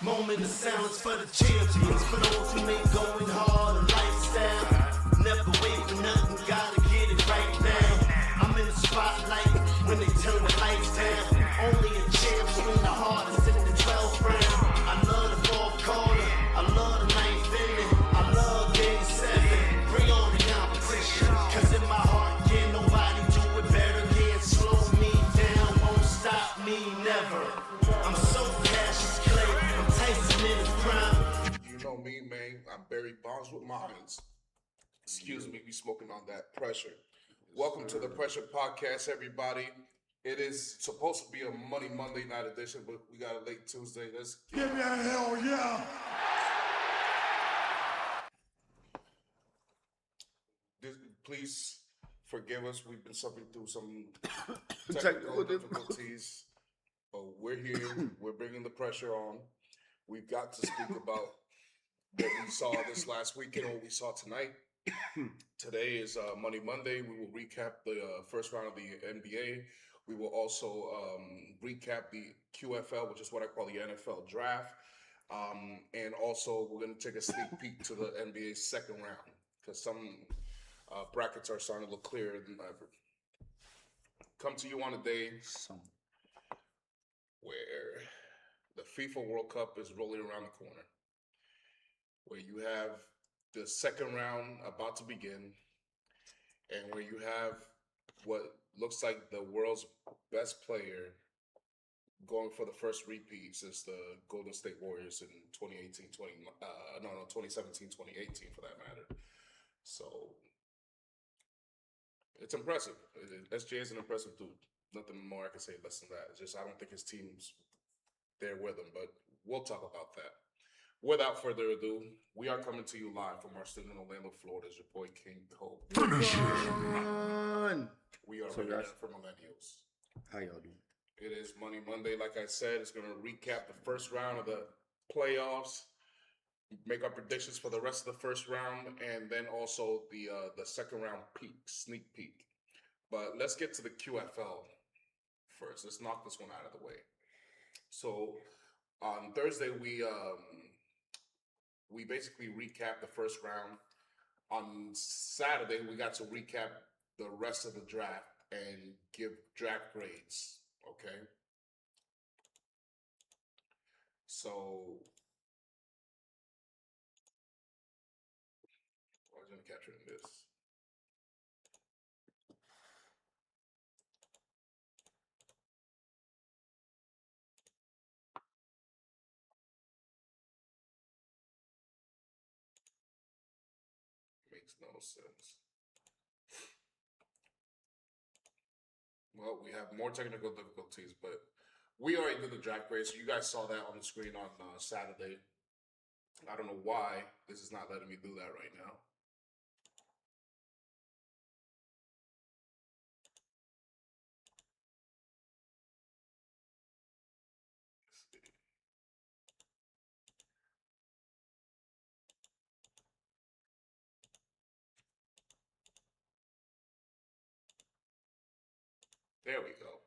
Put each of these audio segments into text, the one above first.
Moment of silence for the champions, for those who make going hard a lifestyle. Never wait for nothing, gotta get it right now. I'm in the spotlight when they turn the lights down. Only a champ swing the hardest in the 12th round. I love the fourth quarter, I love the ninth inning, I love game 7. Bring on the competition, cause in my heart, yeah, nobody do it better. Can't slow me down, won't stop me, never. I'm so Cassius Clay, I'm Tyson in his prime. You know me, man. I'm Barry Bonds with Mines. Excuse me, we smoking on that pressure. Welcome to the Pressure Podcast, everybody. It is supposed to be a Money Monday night edition, but we got a late Tuesday. Let's Give me a hell yeah! Please forgive us. We've been suffering through some technical difficulties, but we're here. We're bringing the pressure on. We've got to speak about what we saw this last weekend, what we saw tonight. Today is Money Monday. We will recap the first round of the NBA. We will also recap the QFL, which is what I call the NFL draft. And also, we're going to take a sneak peek to the NBA second round because some brackets are starting to look clearer than ever. Come to you on a day where the FIFA World Cup is rolling around the corner, where you have the second round about to begin, and where you have what looks like the world's best player going for the first repeat since the Golden State Warriors in 2017, 2018 for that matter. So it's impressive. SJ is an impressive dude. Nothing more I can say less than that. It's just I don't think his team's there with him, but we'll talk about that. Without further ado, we are coming to you live from our studio in Orlando, Florida. It's your boy King Cole. We are ready for millennials. How y'all doing? It is Money Monday. Like I said, it's going to recap the first round of the playoffs, make our predictions for the rest of the first round, and then also the second round sneak peek. But let's get to the QFL first. Let's knock this one out of the way. So on Thursday, we basically recapped the first round. On Saturday, we got to recap the rest of the draft and give draft grades. Okay. So I was going to capture this. Makes no sense. Well, we have more technical difficulties, but we already did the draft grade, so you guys saw that on the screen on Saturday. I don't know why this is not letting me do that right now. There we go.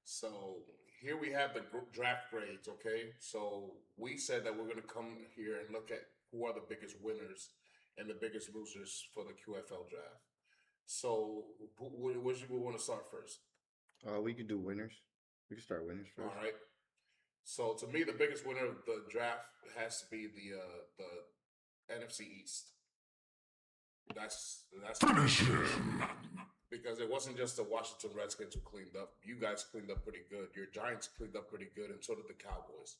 So here we have the draft grades, okay? So we said that we're going to come here and look at who are the biggest winners and the biggest losers for the QFL draft. So where do we want to start first? We could do winners. We can start winners first. All right. So to me, the biggest winner of the draft has to be the NFC East. That's finish him. Because it wasn't just the Washington Redskins who cleaned up. You guys cleaned up pretty good. Your Giants cleaned up pretty good, and so did the Cowboys.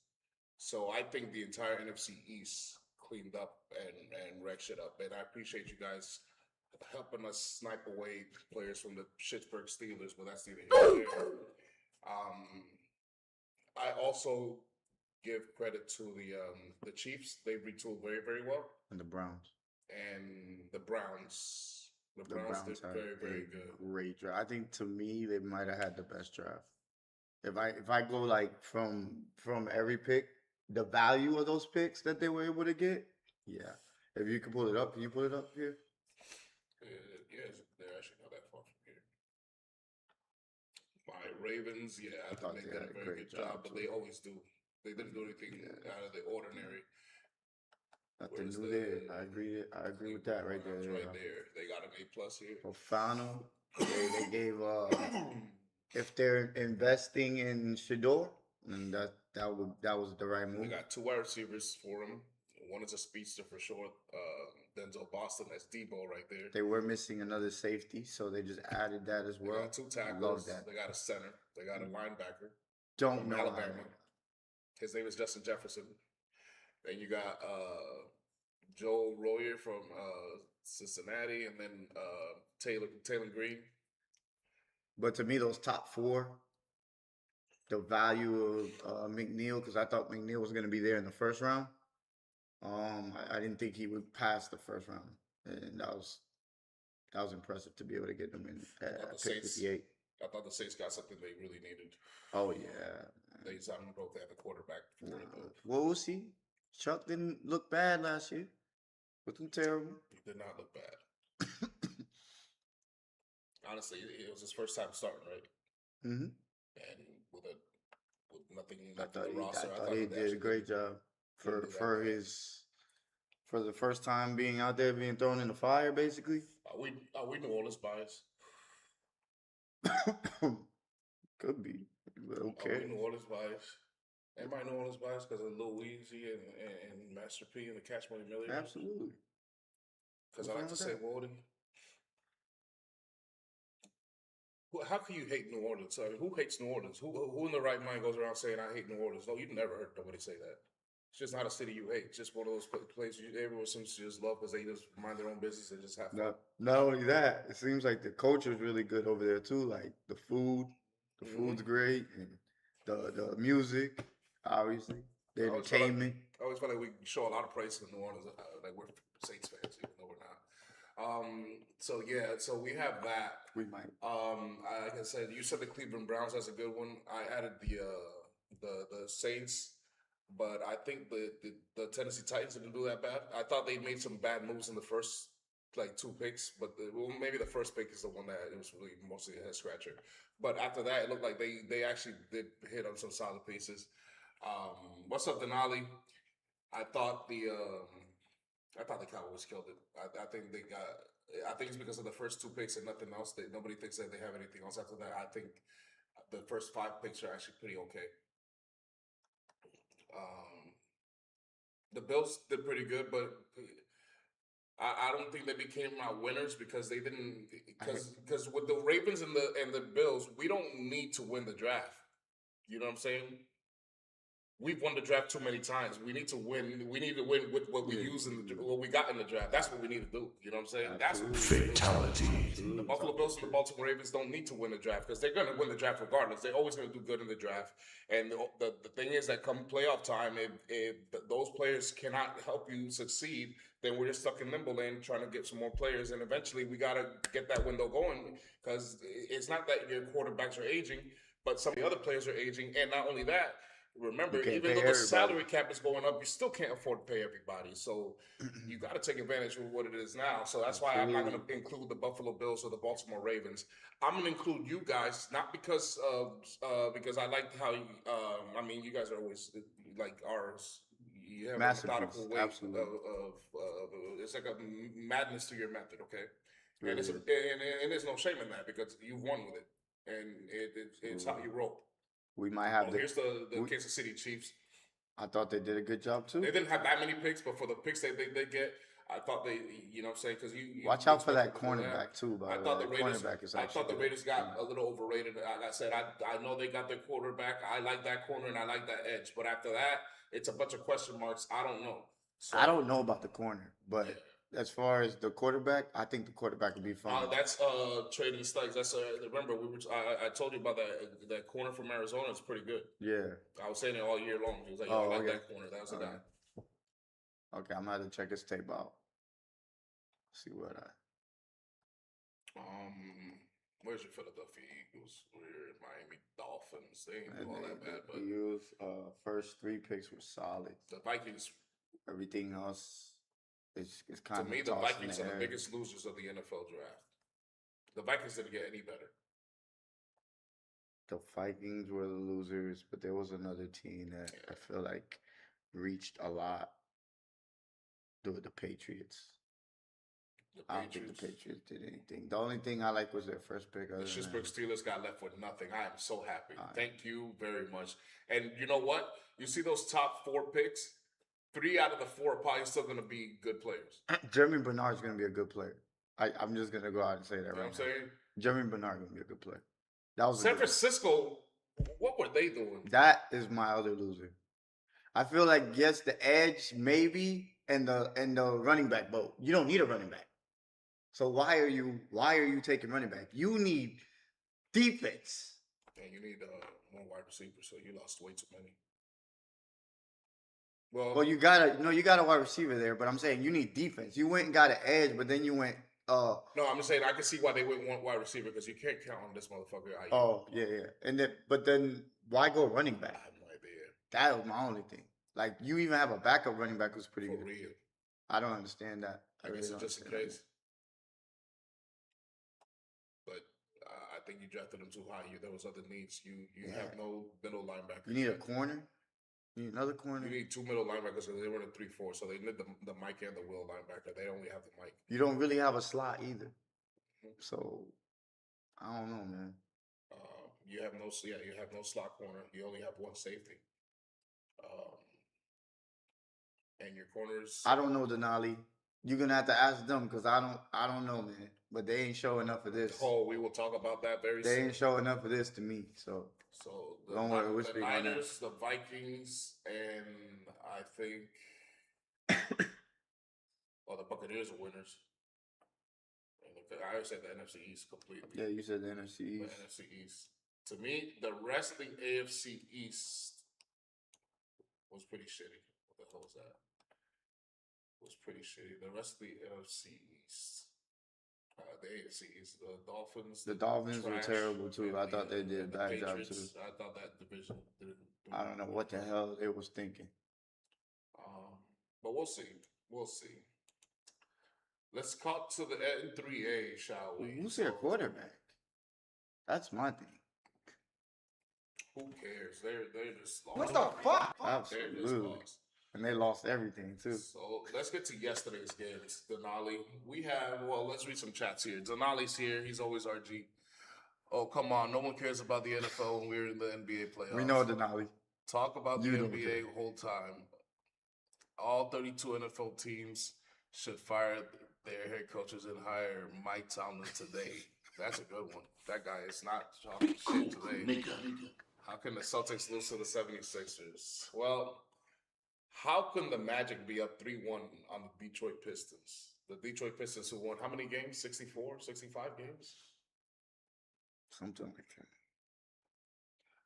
So I think the entire NFC East cleaned up and wrecked shit up. And I appreciate you guys helping us snipe away players from the Pittsburgh Steelers, but that's neither here nor there. I also give credit to the Chiefs. They retooled very, very well. And the Browns. And the Browns. The Browns did had very, very good. Great draft. I think to me they might have had the best draft. If I go like from every pick, the value of those picks that they were able to get, yeah. If you can pull it up, can you pull it up here? Yeah, they're actually not that far from here. My Ravens, yeah, I think they did a very good job, but they always do. They didn't do anything out of the ordinary. Nothing Where's new there. I agree. I agree with that right there. Right Yeah. there. They got an A+ here. Fofana, they gave if they're investing in Shador, and that was the right They move. got 2 wide receivers for him. One is a speedster for sure. Denzel Boston, that's Debo right there. They were missing another safety, so they just added that as They well. got 2 tackles. Love that. They got a center. They got a linebacker Don't from know Alabama. how. His name is Justin Jefferson. Then you got Joe Royer from Cincinnati, and then Taylor Green. But to me, those top 4, the value of McNeil, because I thought McNeil was going to be there in the first round. I didn't think he would pass the first round, and that was impressive to be able to get them in at pick 58. I thought the Saints got something they really needed. Oh yeah, I don't know if they have a quarterback for it though. Well, we'll see. Chuck didn't look bad last year. Wasn't terrible. He did not look bad. Honestly, it was his first time starting, right? Mm-hmm. And with nothing I left thought on the roster, I thought he did a great job for the first time being out there, being thrown in the fire, basically. Are we New Orleans bias? Could be. But Are okay. we New Orleans bias? Everybody New Orleans bias because of Lil Weezy and Master P and the Cash Money Millionaires? Absolutely. Because I like to say, Wardy. How can you hate New Orleans? I mean, who hates New Orleans? Who in the right mind goes around saying, I hate New Orleans? No, you've never heard nobody say that. It's just not a city you hate. It's just one of those places everyone seems to just love because they just mind their own business and just have fun. Not only that, it seems like the culture is really good over there too. Like the food's great, and the music, obviously, the entertainment. I always feel like we show a lot of praise to New Orleans, like we're Saints fans, even though we're not. So we have that. We might. Like I said, you said the Cleveland Browns. That's a good one. I added the Saints. But I think the Tennessee Titans didn't do that bad. I thought they made some bad moves in the first 2 picks, but maybe the first pick is the one that it was really mostly a head scratcher. But after that, it looked like they actually did hit on some solid pieces. What's up, Denali? I thought the Cowboys killed it. I think they got. I think it's because of the first 2 picks and nothing else. Nobody thinks that they have anything else after that. I think the first 5 picks are actually pretty okay. The Bills did pretty good, but I don't think they became my winners because they didn't. Because with the Ravens and the Bills, we don't need to win the draft. You know what I'm saying? We've won the draft too many times. We need to win. We need to win with what we use what we got in the draft. That's what we need to do. You know what I'm saying? That's what Fatality. The Buffalo Bills and the Baltimore Ravens don't need to win the draft because they're going to win the draft regardless. They're always going to do good in the draft. And the thing is that come playoff time, if those players cannot help you succeed, then we're just stuck in limbo land trying to get some more players. And eventually we got to get that window going because it's not that your quarterbacks are aging, but some of the other players are aging. And not only that, remember, even though the salary cap is going up, you still can't afford to pay everybody. So you got to take advantage of what it is now. So that's why I'm not going to include the Buffalo Bills or the Baltimore Ravens. I'm going to include you guys, not because I like how you guys are always like ours. You have a methodical way of it's like a madness to your method, okay? And and there's no shame in that because you've won with it, and it's how you roll. We might have. Here's the Kansas City Chiefs. I thought they did a good job too. They didn't have that many picks, but for the picks they get, I thought they, you know what I'm saying? Because you watch out for that cornerback too. By I thought the Raiders. I thought the Raiders got a little overrated. Like I said, I know they got their quarterback. I like that corner and I like that edge. But after that, it's a bunch of question marks. I don't know. So, I don't know about the corner, but as far as the quarterback, I think the quarterback would be fine. That's trading Stikes. That's remember I told you about that corner from Arizona. It's pretty good. Yeah, I was saying it all year long. He was like, I like that corner. That was the guy. Okay, I'm gonna have to check his tape out. See what where's your Philadelphia Eagles? We're Miami Dolphins. They ain't do all that bad, but Eagles first 3 picks were solid. The Vikings. Everything else is kind of. To me, the Vikings are the biggest losers of the NFL draft. The Vikings didn't get any better. the Vikings were the losers, but there was another team that I feel like reached a lot. The Patriots. I don't think the Patriots did anything. The only thing I like was their first pick. The Pittsburgh Steelers got left with nothing. I am so happy. All right. Thank you very much. And you know what? You see those top 4 picks? 3 out of the 4 are probably still going to be good players. Jeremy Bernard's going to be a good player. I'm just going to go out and say that You know right what I'm saying? now. Jeremy Bernard going to be a good player. That was a San good- Francisco, what were they doing? That is my other loser. I feel like yes, the edge maybe and the running back boat. You don't need a running back. So why are you taking running back? You need defense. And you need more wide receivers, so you lost way too many. Well, You got a wide receiver there, but I'm saying you need defense. You went and got an edge, but then you went no, I'm just saying I can see why they wouldn't want wide receiver because you can't count on this motherfucker. And then why go running I back? have no idea. That was my only thing. Like you even have a backup running back who's pretty For good. real. I don't understand that. I really guess don't it's just in understand case. But I think you drafted him too high. There was other needs. You have no middle linebacker. that. You need a corner. You need another corner. You need 2 middle linebackers because they run a 3-4, so they need the Mike and the Will linebacker. They only have the Mike. You don't really have a slot either. So I don't know, man. You have no slot corner. You only have 1 safety. And your corners. I don't know Denali. You're gonna have to ask them because I don't know, man. But they ain't showing up for this. Oh, we will talk about that very They soon. ain't showing up for this to me. So The, Don't worry, we'll the speak on that. Niners, the Vikings, and I think the Buccaneers are winners. And I said the NFC East completely. yeah, you said the NFC The East. NFC East. To me, the rest of the AFC East was pretty shitty. What the hell was that? Was pretty shitty. The rest of the NFC East, the AFC East, the Dolphins. The Dolphins were trash, terrible too. and I thought they did a and the bad job too. Patriots, I thought that division didn't. Do I don't know what the hell they was thinking. But we'll see. We'll see. Let's cut to the N3A, shall we? Who's their quarterback? That's my thing. Who cares? They're just lost. What the fuck? They're just Absolutely. lost. And they lost everything too. So let's get to yesterday's games. Denali. Let's read some chats here. Denali's here. He's always our G. Oh, come on. No one cares about the NFL when we're in the NBA playoffs. We know Denali. Talk about the You don't NBA care. whole time. All 32 NFL teams should fire their head coaches and hire Mike Tomlin today. That's a good one. That guy is not talking shit today. How can the Celtics lose to the 76ers? Well, how can the Magic be up 3-1 on the Detroit Pistons? The Detroit Pistons who won how many games? 64, 65 games? Something like that.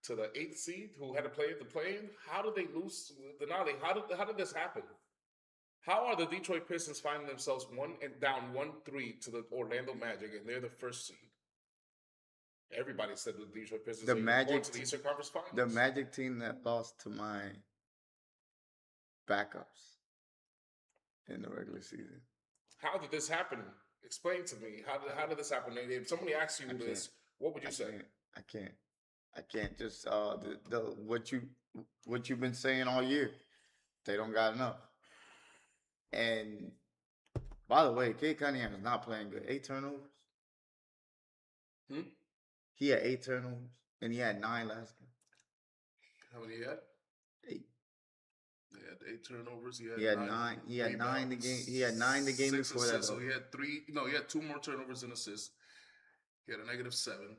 To the 8th seed who had to play at the play-in? How did they lose? Denali, how did this happen? How are the Detroit Pistons finding themselves down 1-3 to the Orlando Magic, and they're the first seed? Everybody said the Detroit Pistons The are going Magic to the Eastern Conference Finals. The Magic team that lost to my backups in the regular season. How did this happen? Explain to me. How did this happen? If somebody asks you I this, can't. what would you say? I can't just what you've been saying all year. They don't got enough. And by the way, Kate Cunningham is not playing good. 8 turnovers. He had 8 turnovers, and he had 9 last game. How many he had? 8. He had 8 turnovers. He had 9. He had 9 the game. He had 9 the game 6 before that. assists. So he had 3. No, he had 2 more turnovers than assists. He had a -7.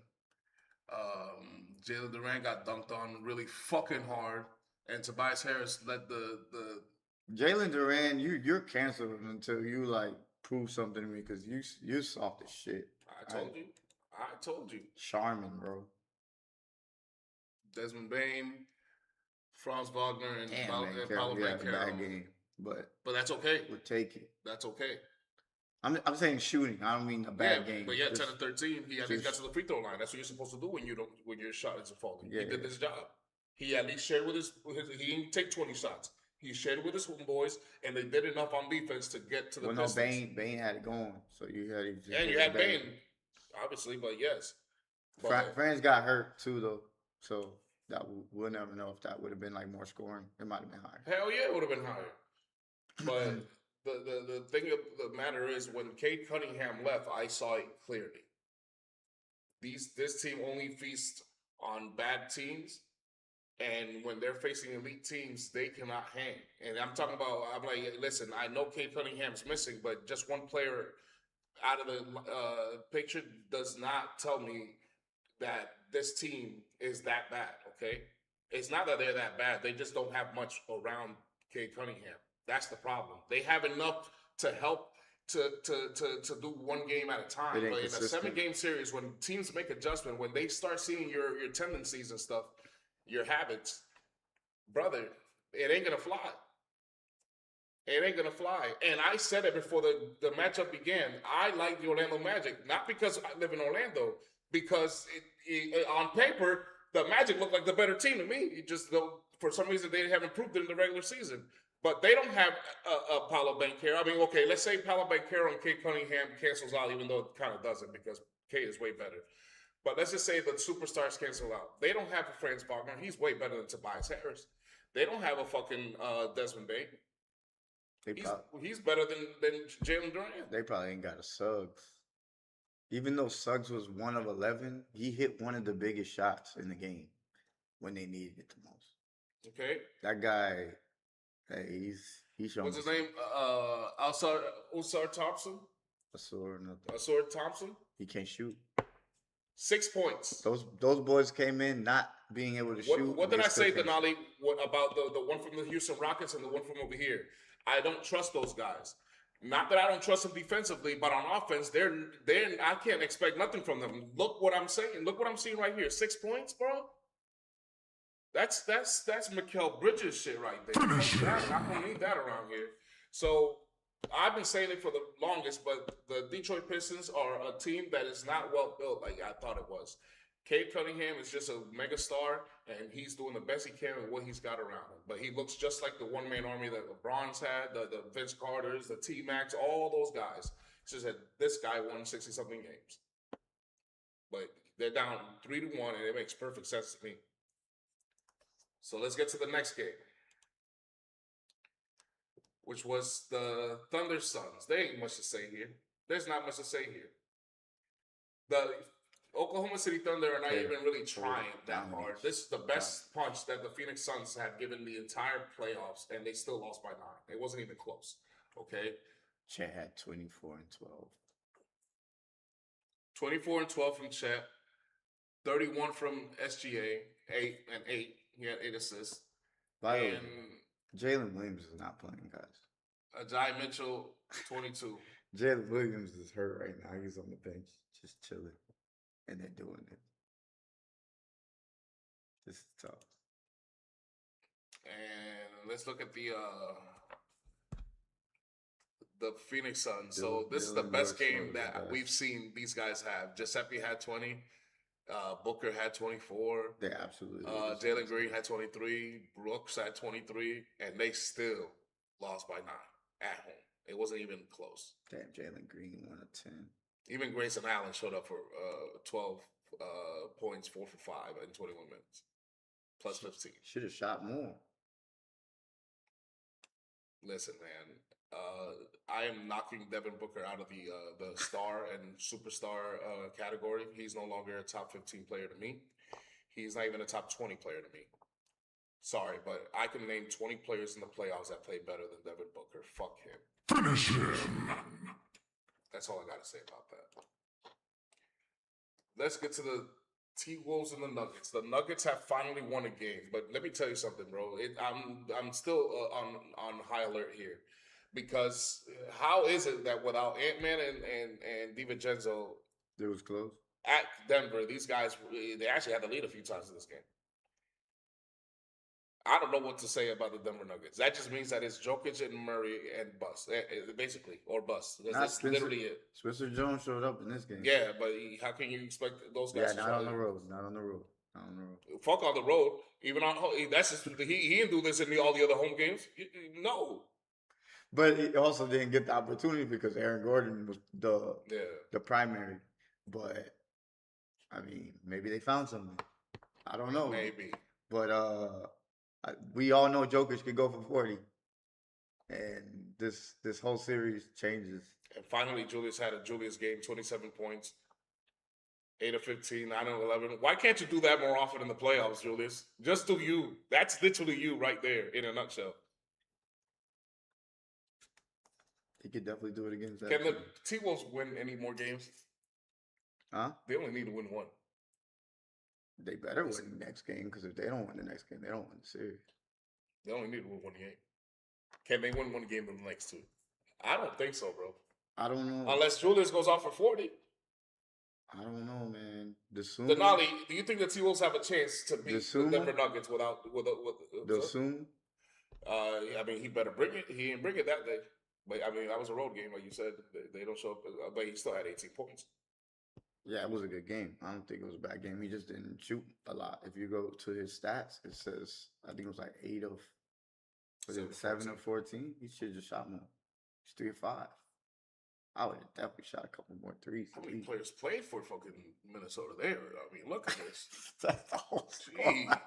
Jalen Durant got dunked on really fucking hard, and Tobias Harris led the Jalen Durant, you're canceled until you like prove something to me because you're soft as shit. I told you. Charmin, bro. Desmond Bain, Franz Wagner, and Damn, Paulo man, Banchero. you had a bad game, but But that's okay. we'll take it. That's okay. I'm saying shooting. I don't mean a bad game. But yeah, Just- 10 and 13, he at least got just- to the free throw line. That's what you're supposed to do when your shot isn't falling. Yeah, He did yeah. his job. He at least shared with his he didn't take 20 shots. He shared with his homeboys, and they did enough on defense to get to the Well, no, Pistons. Bain had it going, so you had And you had Bain, obviously, but yes. But Franz got hurt too, though. So we'll never know if that would have been like more scoring. It might have been higher. Hell yeah, it would have been higher. But the thing of the matter is, when Cade Cunningham left, I saw it clearly. This team only feasts on bad teams, and when they're facing elite teams, they cannot hang. And I'm like, listen, I know Cade Cunningham's missing, but just one player out of the picture does not tell me that this team is that bad, okay? It's not that they're that bad. They just don't have much around Cade Cunningham. That's the problem. They have enough to help to do one game at a time. But in a 7-game series, when teams make adjustment, when they start seeing your tendencies and stuff, your habits, brother, it ain't gonna fly. It ain't gonna fly. And I said it before the matchup began. I like the Orlando Magic, not because I live in Orlando, because on paper, the Magic look like the better team to me. It just for some reason they haven't improved it in the regular season. But they don't have a Paolo Banchero. I mean, okay, let's say Paolo Banchero and Cade Cunningham cancels out, even though it kind of doesn't because Cade is way better. But let's just say the superstars cancel out. They don't have a Franz Wagner. He's way better than Tobias Harris. They don't have a fucking Desmond Bain. He's better than Jalen Durant. They probably ain't got a Suggs. Even though Suggs was 1 of 11, he hit one of the biggest shots in the game when they needed it the most. Okay. That guy, hey, he's showing. What's his name? Ausar Thompson? Ausar Thompson? He can't shoot. 6 points. Those boys came in not being able to shoot. What did I say, Denali, about the one from the Houston Rockets and the one from over here? I don't trust those guys. Not that I don't trust them defensively, but on offense, they're I can't expect nothing from them. Look what I'm saying. Look what I'm seeing right here. 6 points, bro. That's Mikal Bridges shit right there. I don't need that around here. So I've been saying it for the longest, but the Detroit Pistons are a team that is not well built like I thought it was. Cade Cunningham is just a mega star, and he's doing the best he can with what he's got around him. But he looks just like the one-man army that LeBron's had, the Vince Carters, the T-Macs, all those guys. It's just that this guy won 60-something games. But they're down 3-1, and it makes perfect sense to me. So let's get to the next game, which was the Thunder Suns. There ain't much to say here. There's not much to say here. The Oklahoma City Thunder are not even really trying that hard. This is the best punch that the Phoenix Suns have given the entire playoffs, and they still lost by 9. It wasn't even close. Okay? Chet had 24 and 12. 24 and 12 from Chet. 31 from SGA. 8 and 8. He had 8 assists. By the way, Jalen Williams is not playing, guys. Ajay Mitchell, 22. Jalen Williams is hurt right now. He's on the bench, just chilling. And they're doing it. This is tough. And let's look at the Phoenix Suns. So this is the best game that we've seen these guys have. Giuseppe had 20. Booker had 24. They absolutely. Jalen Green had 23. Brooks had 23. And they still lost by 9 at home. It wasn't even close. Damn, Jalen Green 1 of 10. Even Grayson Allen showed up for 12 points, 4 for 5 in 21 minutes. Plus 15. Should have shot more. Listen, man. I am knocking Devin Booker out of the star and superstar category. He's no longer a top 15 player to me. He's not even a top 20 player to me. Sorry, but I can name 20 players in the playoffs that play better than Devin Booker. Fuck him. Finish him. That's all I got to say about that. Let's get to the T-Wolves and the Nuggets. The Nuggets have finally won a game, but let me tell you something, bro. I'm still on high alert here. Because how is it that without Ant-Man and DiVincenzo, it was close at Denver, these guys, they actually had to lead a few times in this game. I don't know what to say about the Denver Nuggets. That just means that it's Jokic and Murray and bust, basically, or bust. That's literally it. Spencer Jones showed up in this game. Yeah, but how can you expect those guys? Yeah, not on the road. Fuck on the road. Even on home, that's just, he didn't do this in all the other home games. No. But he also didn't get the opportunity because Aaron Gordon was the primary. But I mean, maybe they found something. I don't know. Maybe. But we all know Jokic could go for 40. And this whole series changes. And finally, Julius had a Julius game, 27 points, 8 of 15, 9 of 11. Why can't you do that more often in the playoffs, Julius? Just do you. That's literally you right there in a nutshell. He could definitely do it against that. Can the T-Wolves win any more games? Huh? They only need to win one. They better win the next game, because if they don't win the next game, they don't win the series. They only need to win one game. Can they win one game in the next two? I don't think so, bro. I don't know. Unless Julius goes off for 40. I don't know, man. Denali, do you think the T-Wolves have a chance to beat the Denver Nuggets without the Zoom? I mean, he better bring it. He didn't bring it that day. But, I mean, that was a road game, like you said. They don't show up. But he still had 18 points. Yeah, it was a good game. I don't think it was a bad game. He just didn't shoot a lot. If you go to his stats, it says, I think it was like 7 of 14. He should have just shot more. He's 3 of 5. I would have definitely shot a couple more threes. How many players played for fucking Minnesota there? I mean, look at this. That's the whole squad.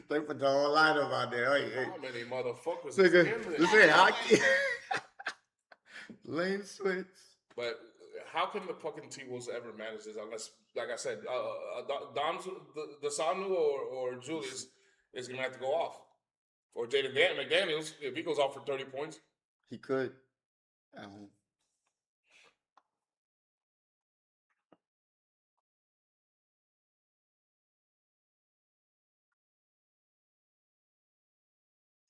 They put the whole lineup out there. How many motherfuckers? This ain't hockey. Lane switch. But how can the fucking T-Wolves ever manage this unless, like I said, the Sanu or Julius is going to have to go off. Or Jaden McDaniels, if he goes off for 30 points. He could.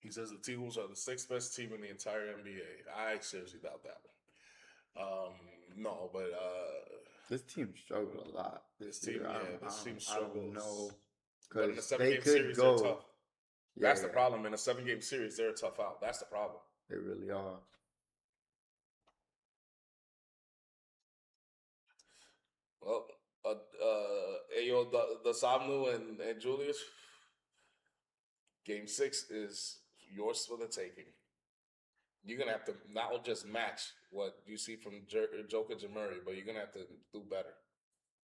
He says the T-Wolves are the 6th best team in the entire NBA. I seriously doubt that one. No, but this team struggled a lot. This team struggles. I don't know, but in a because 7-game series, they're tough. That's the problem. In a 7-game series, they're tough out. That's the problem. They really are. Well, Ayo, the Samnu and Julius, Game 6 is yours for the taking. You're going to have to not just match what you see from Jokic and Murray, but you're going to have to do better.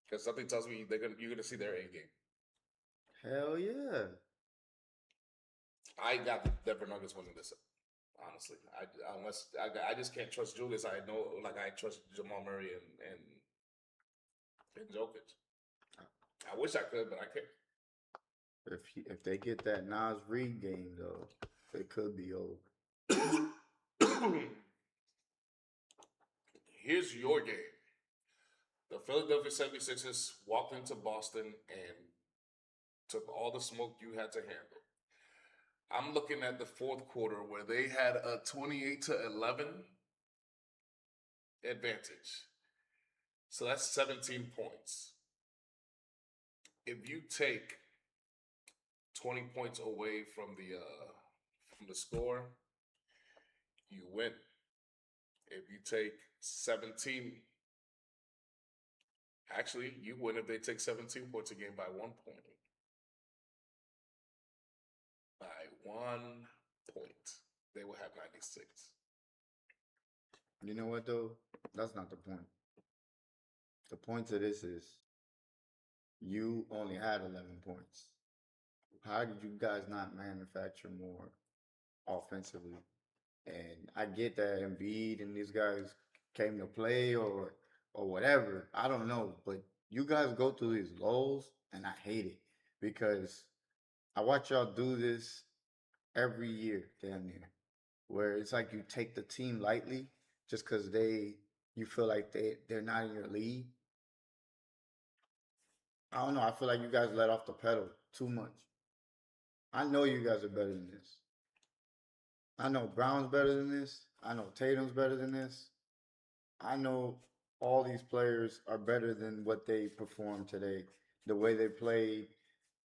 Because something tells me you're going to see their A game. Hell yeah. I got the Denver Nuggets winning this, honestly. I just can't trust Julius. I know, like, I trust Jamal Murray and Jokic. I wish I could, but I can't. If they get that Nas Reed game, though, it could be over. Here's your game. The Philadelphia 76ers walked into Boston and took all the smoke you had to handle. I'm looking at the fourth quarter where they had a 28-11 advantage. So that's 17 points. If you take 20 points away from the score, you win. If you take 17, actually, you win if they take 17 points a game by 1 point. By 1 point, they will have 96. You know what, though? That's not the point. The point to this is you only had 11 points. How did you guys not manufacture more offensively? And I get that Embiid and these guys came to play or whatever. I don't know. But you guys go through these lows, and I hate it because I watch y'all do this every year, damn near, where it's like you take the team lightly just because you feel like they're not in your league. I don't know. I feel like you guys let off the pedal too much. I know you guys are better than this. I know Brown's better than this. I know Tatum's better than this. I know all these players are better than what they performed today. The way they played,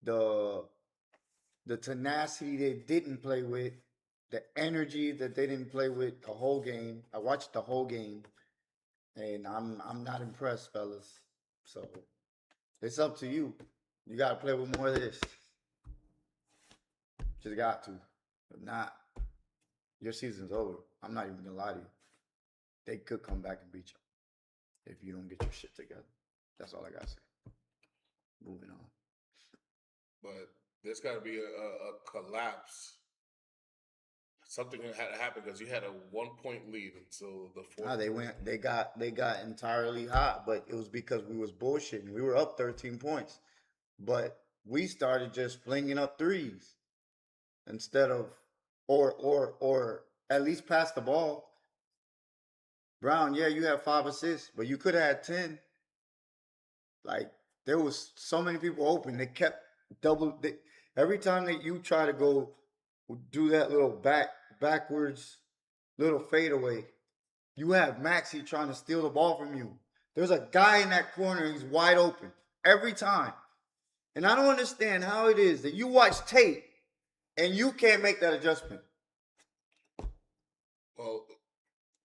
the tenacity they didn't play with, the energy that they didn't play with the whole game. I watched the whole game, and I'm not impressed, fellas. So it's up to you. You got to play with more of this. Just got to. If not, your season's over. I'm not even going to lie to you. They could come back and beat you if you don't get your shit together. That's all I got to say. Moving on. but there's got to be a collapse. Something had to happen because you had a 1 point lead until the fourth. Nah, they got entirely hot, but it was because we was bullshitting. We were up 13 points, but we started just flinging up threes instead of, or at least pass the ball. Brown, yeah, you had 5 assists, but you could have had 10. Like there was so many people open. They kept every time that you try to go do that little backwards little fadeaway, you have Maxi trying to steal the ball from you. There's a guy in that corner, he's wide open every time. And I don't understand how it is that you watch tape and you can't make that adjustment. Well,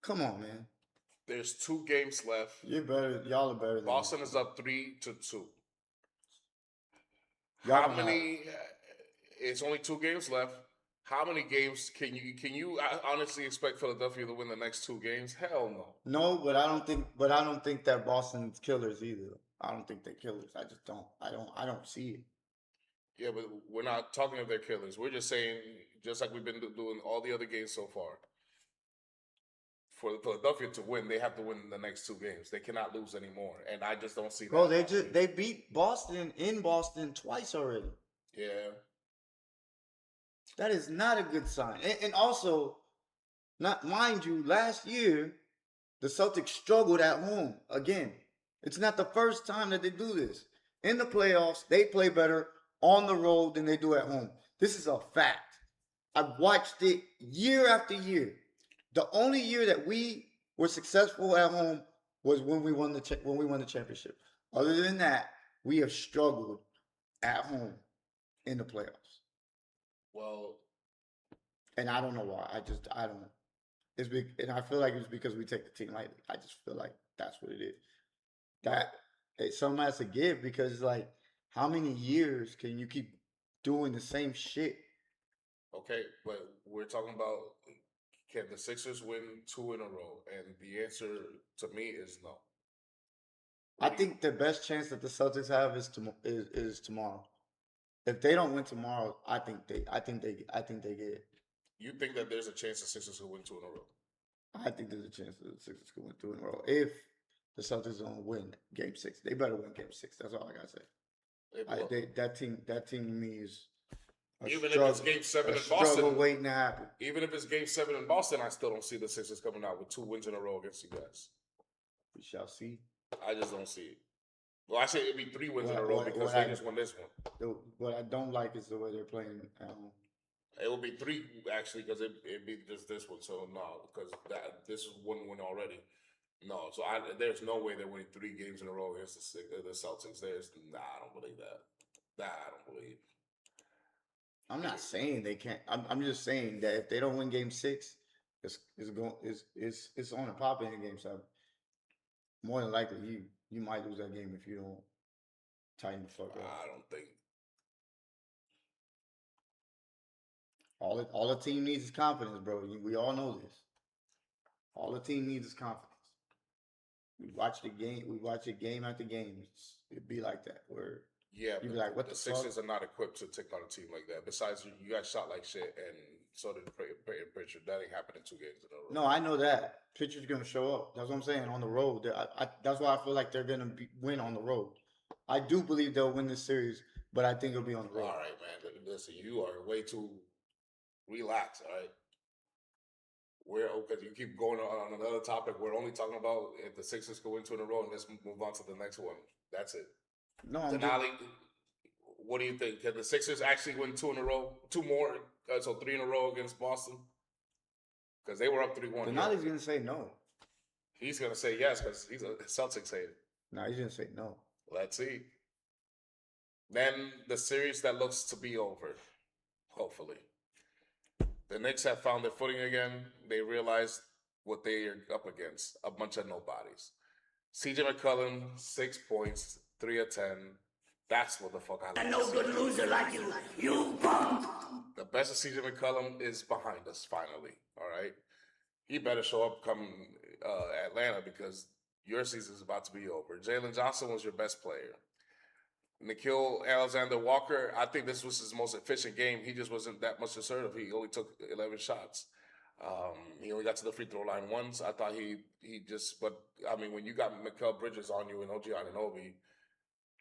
come on, man. There's 2 games left. You're better. Y'all are better than Boston me. is up 3-2. Y'all How many? It's only 2 games left. How many games can you honestly expect Philadelphia to win the next 2 games? Hell no. No, but I don't think that Boston's killers either. I don't think they're killers. I just don't. I don't see it. Yeah, but we're not talking of their killers. We're just saying, just like we've been doing all the other games so far. For Philadelphia to win, they have to win the next 2 games. They cannot lose anymore, and I just don't see that. Bro, they beat Boston in Boston twice already. Yeah. That is not a good sign. And also, not mind you, last year the Celtics struggled at home again. It's not the first time that they do this. In the playoffs, they play better on the road than they do at home. This is a fact. I've watched it year after year. The only year that we were successful at home was when we won the championship. Other than that, we have struggled at home in the playoffs. Well, and I don't know why. I don't. It's big, and I feel like it's because we take the team lightly. I just feel like that's what it is. That something has to give because it's like, how many years can you keep doing the same shit? Okay, but we're talking about, can the Sixers win 2 in a row? And the answer to me is no. I think the best chance that the Celtics have is tomorrow. If they don't win tomorrow, I think they get it. You think that there's a chance the Sixers will win 2 in a row? I think there's a chance that the Sixers can win 2 in a row. If the Celtics don't win Game 6, they better win Game 6. That's all I gotta say. That team to me is even if it's Game 7 in Boston, waiting to happen. Even if it's Game 7 in Boston, I still don't see the Sixers coming out with 2 wins in a row against you guys. We shall see. I just don't see it. Well, I say it'd be 3 wins in a row because they just won this one. What I don't like is the way they're playing. It will be 3 actually because it'd be just this one. So no, because this is 1 win already. No, so there's no way they're winning 3 games in a row against the Celtics. I don't believe that. I don't believe. I'm not saying they can't. I'm just saying that if they don't win Game 6, it's on and popping in Game 7. More than likely, you might lose that game if you don't tighten the fuck up. I don't think. All the team needs is confidence, bro. We all know this. All the team needs is confidence. We watch the game. We watch it game after game. It'd be like that. Where yeah, you'd be like, "What the Sixers fuck?" are not equipped to take on a team like that. Besides, you guys shot like shit, and so did Pritchard. That ain't happening 2 games in a row. No, I know that Pritchard's gonna show up. That's what I'm saying. On the road, that's why I feel like they're gonna win on the road. I do believe they'll win this series, but I think it'll be on the road. All right, man. Listen, you are way too relaxed. All right. Because you keep going on another topic. We're only talking about if the Sixers go win 2 in a row, and let's move on to the next one. That's it. No, Denali, what do you think? Can the Sixers actually win 2 in a row? 2 more, so 3 in a row against Boston? Because they were up 3-1. Denali's gonna say no. He's gonna say yes because he's a Celtics hater. No, he's gonna say no. Let's see. Then the series that looks to be over, hopefully. The Knicks have found their footing again. They realized what they are up against. A bunch of nobodies. CJ McCollum, 6 points, 3 of 10. That's what the fuck I like. A no good loser like you, you punk. The best of CJ McCollum is behind us, finally. All right? He better show up come Atlanta because your season is about to be over. Jalen Johnson was your best player. Nikhil Alexander Walker, I think this was his most efficient game. He just wasn't that much assertive. He only took 11 shots. He only got to the free throw line once. I thought but I mean, when you got Mikal Bridges on you and OG Anunoby,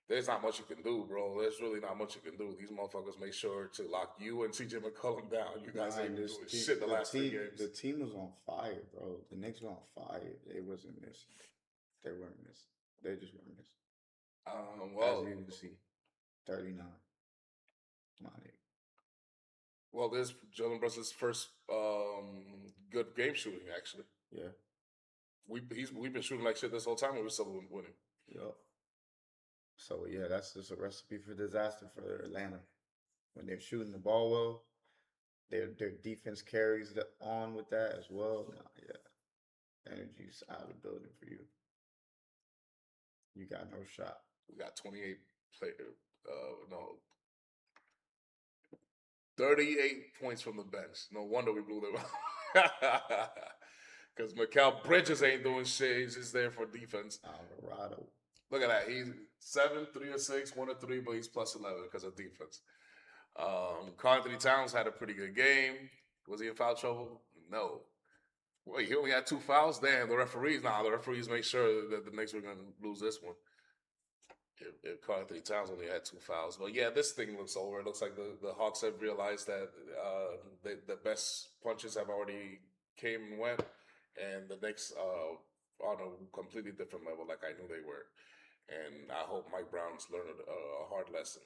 there's not much you can do, bro. There's really not much you can do. These motherfuckers make sure to lock you and CJ McCollum down. You guys ain't doing shit the last 3 games. The team was on fire, bro. The Knicks were on fire. They wasn't missing. They weren't missing. They just weren't missing. Well, as you can see, 39. My nigga. Well, this is Jalen Brunson's first good game shooting, actually. Yeah. We've been shooting like shit this whole time and we're still winning. Yep. So yeah, that's just a recipe for disaster for Atlanta. When they're shooting the ball well, their defense carries on with that as well. Nah, yeah. Energy's out of the building for you. You got no shot. We got 28 players. 38 points from the bench. No wonder we blew them out. Because Mikal Bridges ain't doing shit. He's just there for defense. Alvarado. Look at that. He's 7, 3 or 6, 1 or 3, but he's plus 11 because of defense. Karl Anthony Towns had a pretty good game. Was he in foul trouble? No. Wait, he only had 2 fouls? Damn, the referees made sure that the Knicks were going to lose this one. If Karl Anthony Towns only had 2 fouls. But yeah, this thing looks over. It looks like the Hawks have realized that the best punches have already came and went, and the Knicks on a completely different level like I knew they were. And I hope Mike Brown's learned a hard lesson.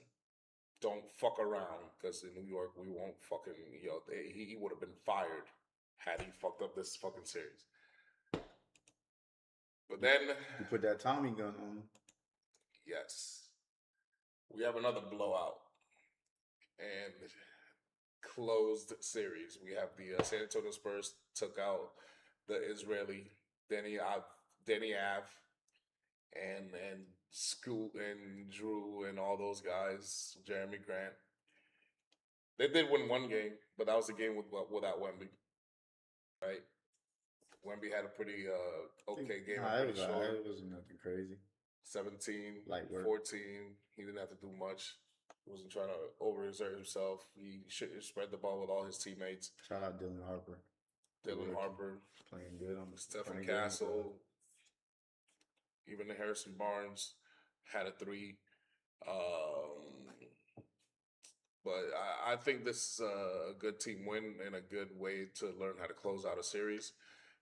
Don't fuck around, because in New York, we won't fucking, he would have been fired had he fucked up this fucking series. But then... You put that Tommy gun on him. Yes. We have another blowout and closed series. We have the San Antonio Spurs took out the Israeli Denny Ave and Scoot and Drew and all those guys, Jeremy Grant. They did win one game, but that was the game without Wemby, right? Wemby had a pretty okay game. It wasn't nothing crazy. 17, like 14. He didn't have to do much. He wasn't trying to overexert himself. He spread the ball with all his teammates. Shout out Dylan Harper. Dylan Harper. Playing good on the Stephen Castle. Even Harrison Barnes had a 3. But I think this is a good team win and a good way to learn how to close out a series.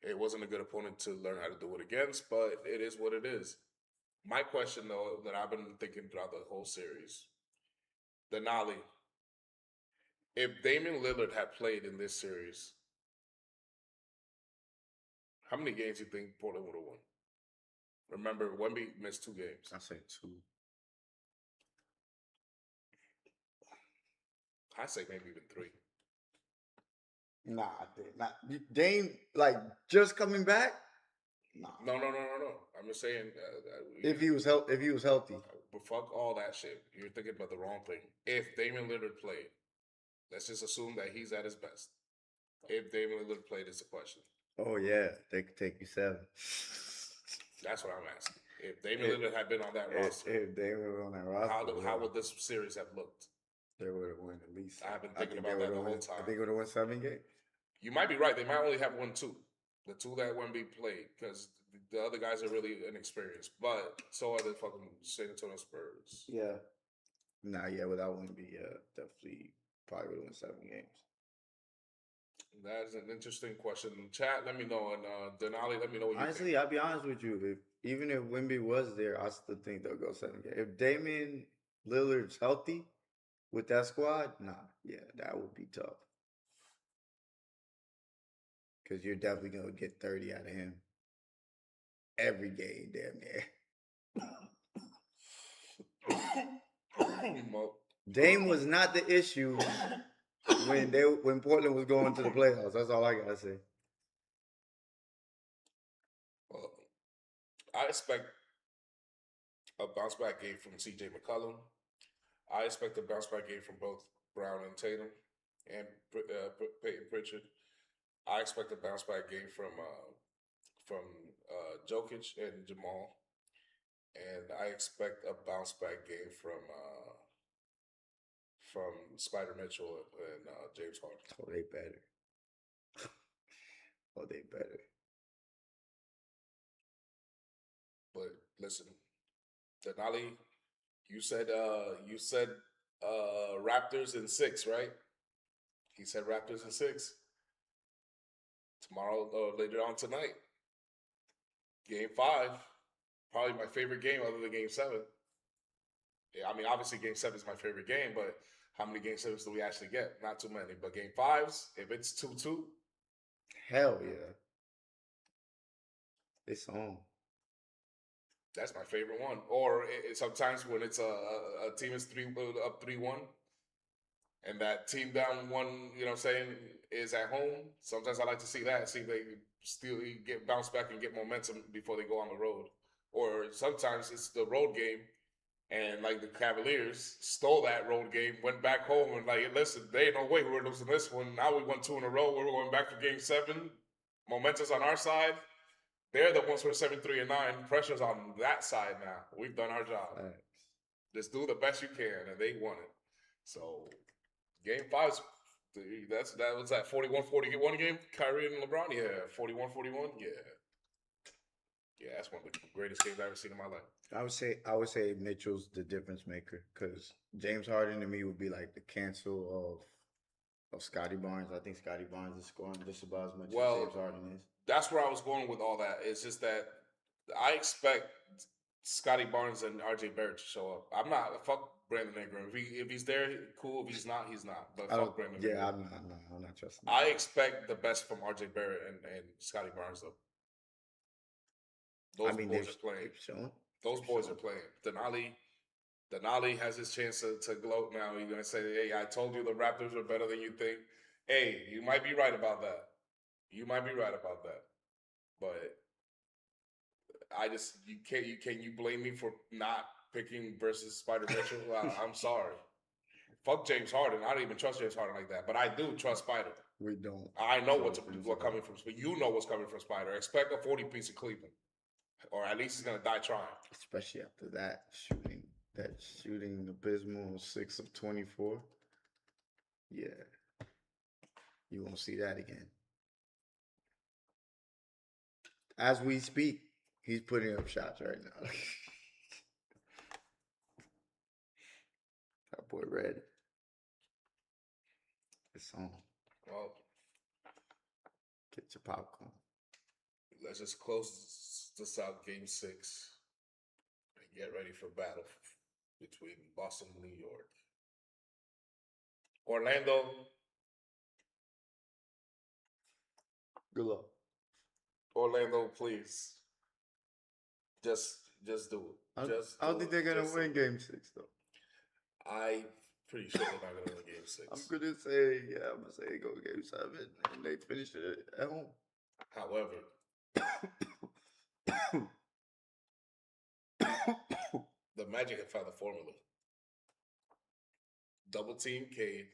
It wasn't a good opponent to learn how to do it against, but it is what it is. My question, though, that I've been thinking throughout the whole series, Denali, if Damian Lillard had played in this series, how many games do you think Portland would have won? Remember, Wemby missed 2 games. I say 2. I say maybe even 3. Nah, Dame, like, just coming back? Nah. No. I'm just saying. If he was healthy. But fuck all that shit. You're thinking about the wrong thing. If Damian Lillard played, let's just assume that he's at his best. If Damian Lillard played, is the question. Oh yeah, they could take you 7. That's what I'm asking. If Damian Lillard had been on that roster, if Damian was on that roster, how would this series have looked? They would have won at least. I've been thinking about that the whole time. I think they would have won 7 games. You might be right. They might only have won 2. The 2 that Wemby played, because the other guys are really inexperienced. But so are the fucking San Antonio Spurs. Yeah. Nah, yeah, without Wemby, definitely probably would have won 7 games. That's an interesting question. Chat, let me know. And Denali, let me know what you think. I'll be honest with you. Even if Wemby was there, I still think they'll go 7 games. If Damian Lillard's healthy with that squad, that would be tough. Because you're definitely going to get 30 out of him. Every game, damn near. Dame was not the issue when Portland was going to the playoffs. That's all I gotta say. Well, I expect a bounce back game from CJ McCollum. I expect a bounce back game from both Brown and Tatum and Peyton Pritchard. I expect a bounce back game from Jokic and Jamal. and I expect a bounce back game from Spider Mitchell and James Harden. Oh, they better. Oh, they better. But listen, Denali, you said Raptors in 6, right? He said Raptors in 6. Tomorrow, later on tonight, Game 5, probably my favorite game other than Game 7. Yeah, I mean, obviously Game 7 is my favorite game, but how many Game 7s do we actually get? Not too many. But Game 5s, if it's 2-2, Hell yeah. It's on. that's my favorite one. Or sometimes when it's a team is up 3-1, and that team down one, you know what I'm saying, is at home. Sometimes I like to see that, see if they still get bounce back and get momentum before they go on the road. Or sometimes it's the road game, and like the Cavaliers stole that road game, went back home, and like, listen, there ain't no way we're losing this one. Now we won 2 in a row. We're going back for Game 7. Momentum's on our side. They're the ones who are 7-3-9. Pressure's on that side now. We've done our job. Right. Just do the best you can, and they won it. So, Game 5's that was that 41-41 game. Kyrie and LeBron, yeah, 41-41, yeah. Yeah, that's one of the greatest games I've ever seen in my life. I would say Mitchell's the difference maker because James Harden to me would be like the cancel of Scotty Barnes. I think Scotty Barnes is scoring just about as much as James Harden is. That's where I was going with all that. It's just that I expect Scotty Barnes and RJ Barrett to show up. I'm not fuck Brandon Ingram. If he's there, cool. If he's not, he's not. But fuck Brandon Ingram. Yeah, I'm not trusting. I expect the best from RJ Barrett and Scotty Barnes though. Those boys are playing. Those boys are playing. Denali has his chance to gloat now. He's gonna say, "Hey, I told you the Raptors are better than you think." Hey, you might be right about that. But can you blame me for not picking versus Spider Mitchell? I'm sorry. Fuck James Harden. I don't even trust James Harden like that. But I do trust Spider. We don't. I know what's coming from Spider. You know what's coming from Spider. Expect a 40-piece of Cleveland. Or at least he's gonna die trying. Especially after that shooting abysmal 6 of 24. Yeah. You won't see that again. As we speak, he's putting up shots right now. That boy Red. It's on. Well, get your popcorn. Let's just close this out, Game 6, and get ready for battle between Boston and New York. Orlando. Good luck. Orlando, please. Just do it. I don't think they're gonna win Game 6 though. I'm pretty sure they're not gonna win Game 6. I'm gonna say go Game 7 and they finish it at home. However, the Magic have found the formula. Double team Cade.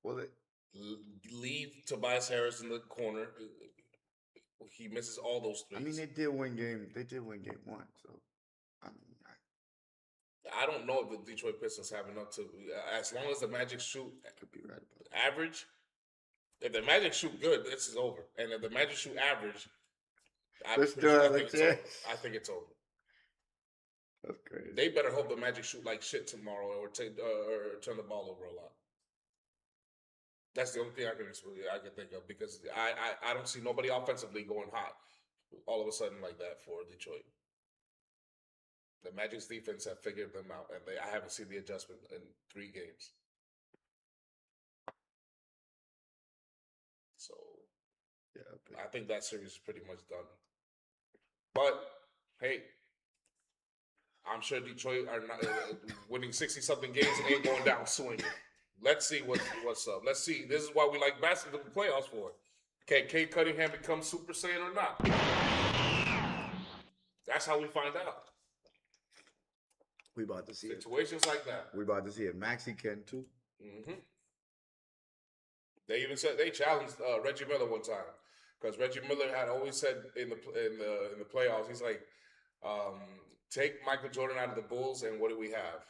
Well, leave Tobias Harris in the corner. He misses all those threes. I mean, they did win game 1. So, I mean, I don't know if the Detroit Pistons have enough to. As long as the Magic shoot, could be right about that. Average. If the Magic shoot good, this is over. And if the Magic shoot average, I think it's over. That's crazy. They better hope the Magic shoot like shit tomorrow or turn the ball over a lot. That's the only thing I can think of because I don't see nobody offensively going hot all of a sudden like that for Detroit. The Magic's defense have figured them out, and I haven't seen the adjustment in 3 games. So, yeah, I think that series is pretty much done. But hey, I'm sure Detroit are not winning 60-something games and ain't going down swinging. Let's see what's up. Let's see. This is why we like basketball playoffs for. Can Cade Cunningham become Super Saiyan or not? That's how we find out. We about to see situations like that. We about to see it. Maxey can too. Mm-hmm. They even said they challenged Reggie Miller one time because Reggie Miller had always said in the playoffs, he's like, Take Michael Jordan out of the Bulls, and what do we have?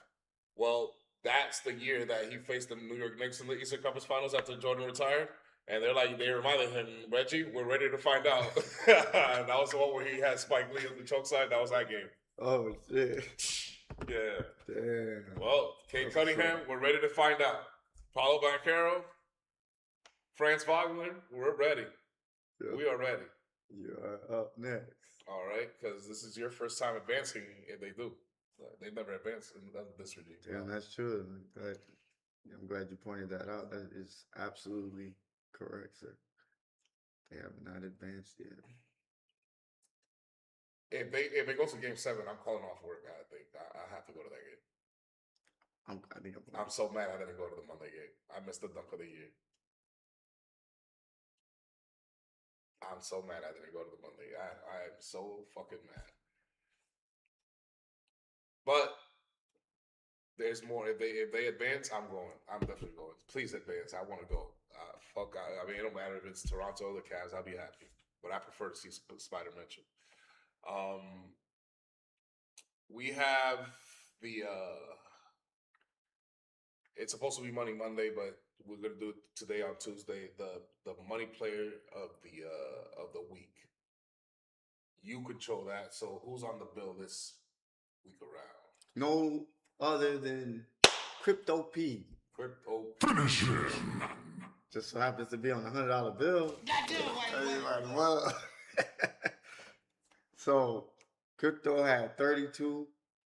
Well, that's the year that he faced the New York Knicks in the Eastern Conference Finals after Jordan retired. And they reminded him, Reggie, we're ready to find out. And that was the one where he had Spike Lee on the choke side. That was that game. Oh shit. Yeah. Damn. Well, Kate Cunningham, we're ready to find out. Paulo Banchero, Franz Wagner, we're ready. Yeah. We are ready. You are up next. All right, because this is your first time advancing, if they do. They've never advanced in this regime. Damn, that's true. I'm glad you pointed that out. That is absolutely correct, sir. They have not advanced yet. If they go to Game 7, I'm calling off work. I think I have to go to that game. I'm so mad I didn't go to the Monday game. I missed the dunk of the year. I'm so mad I didn't go to the Monday. I am so fucking mad. But there's more. If they advance, I'm going. I'm definitely going. Please advance. I want to go. I mean, it don't matter if it's Toronto or the Cavs. I'll be happy. But I prefer to see Spider Mitchell. We have the. It's supposed to be Money Monday, but we're gonna do it today on Tuesday. The money player of the week. You control that. So who's on the bill this week around? No other than Crypto P. Crypto. Finish him. Just so happens to be on a $100 bill. Well, so Crypto had 32,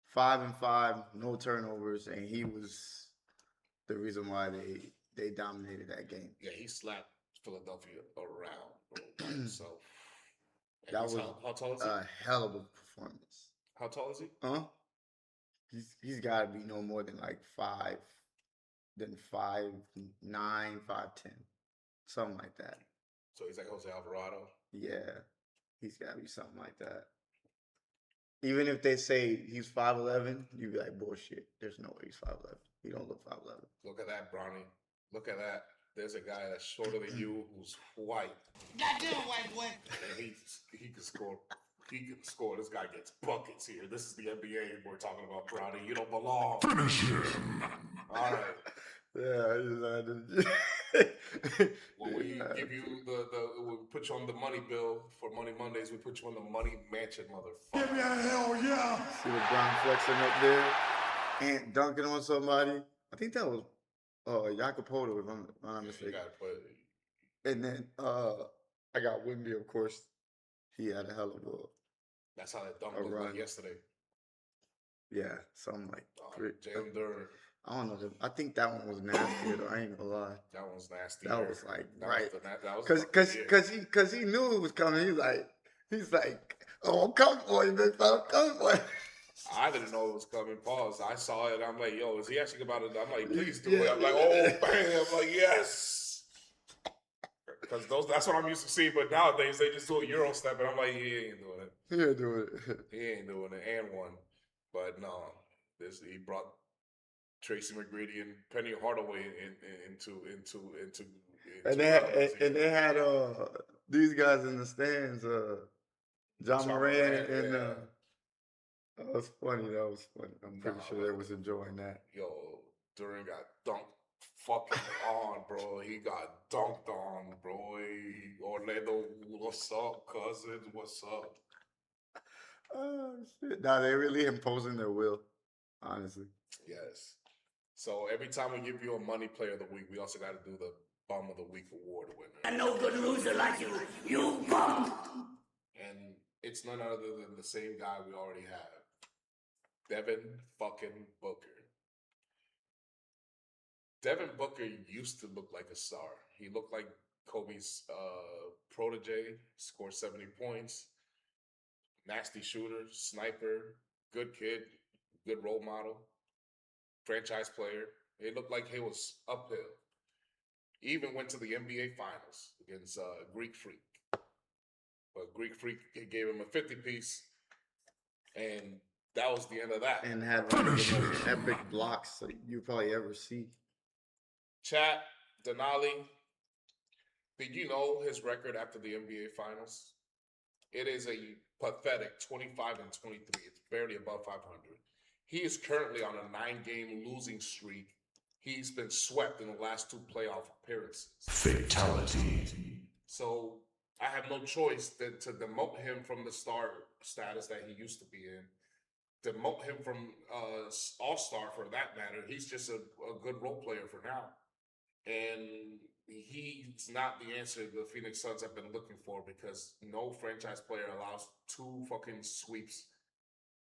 5 and 5, no turnovers, and he was the reason why they dominated that game. Yeah, he slapped Philadelphia around by himself. That was how tall is he? a hell of a performance. How tall is he? Huh? He's got to be no more than like 5'9", 5'10", something like that. So he's like Jose Alvarado. Yeah, he's got to be something like that. Even if they say he's 5'11", you'd be like, bullshit. There's no way he's 5'11". He don't look 5'11". Look at that, Bronny. Look at that. There's a guy that's shorter than you who's white. Goddamn white boy. And he can score. He can score. This guy gets buckets here. This is the NBA we're talking about, Bronny. You don't belong. Finish him. All right. Yeah, I just had to. When we give you we put you on the money bill for Money Mondays, we put you on the Money Mansion, motherfucker. Give me a hell yeah. See the Brown flexing up there and dunking on somebody. I think that was Jacopoto, if I'm not You mistaken. gotta put. And then I got Wimby, of course. He had a hell of a That's how that dunk A looked run. like yesterday. something like Jalen Duren. I don't know. I think that one was nasty. Though. I ain't gonna lie. That one's nasty. That was like That right was the because he knew it was coming. He's like, oh, come for you, big fella, come for you. I didn't know it was coming. Pause. I saw it. I'm like, yo, is he asking about it? I'm like, please do it. I'm like, oh, bam. I'm like, yes. Because that's what I'm used to seeing. But nowadays, they just do a Euro step. And I'm like, he ain't doing it. Yeah, do it. He ain't doing it. And one. But no. He brought Tracy McGrady and Penny Hardaway into And they had these guys in the stands, John Moran and that was funny. I'm pretty sure they was enjoying that. Yo, Duran got dunked fucking on, bro. He got dunked on, bro. Orlando, what's up, cousin? What's up? Oh shit! Nah, they really imposing their will, honestly. Yes. So every time we give you a money player of the week, we also got to do the bum of the week award winner. A no good loser like you. You bum. And it's none other than the same guy we already have. Devin fucking Booker. Devin Booker used to look like a star. He looked like Kobe's protege, scored 70 points, nasty shooter, sniper, good kid, good role model, franchise player. It looked like he was uphill. He even went to the NBA Finals against Greek Freak. But Greek Freak gave him a 50-piece, and that was the end of that. And had one of the most epic blocks that you probably ever see. Chat, Denali, did you know his record after the NBA Finals? It is a pathetic 25 and 23. It's barely above 500. He is currently on a 9-game losing streak. He's been swept in the last 2 playoff appearances. Fatality. So I have no choice than to demote him from the star status that he used to be in. Demote him from all-star for that matter. He's just a good role player for now. And he's not the answer the Phoenix Suns have been looking for, because no franchise player allows 2 fucking sweeps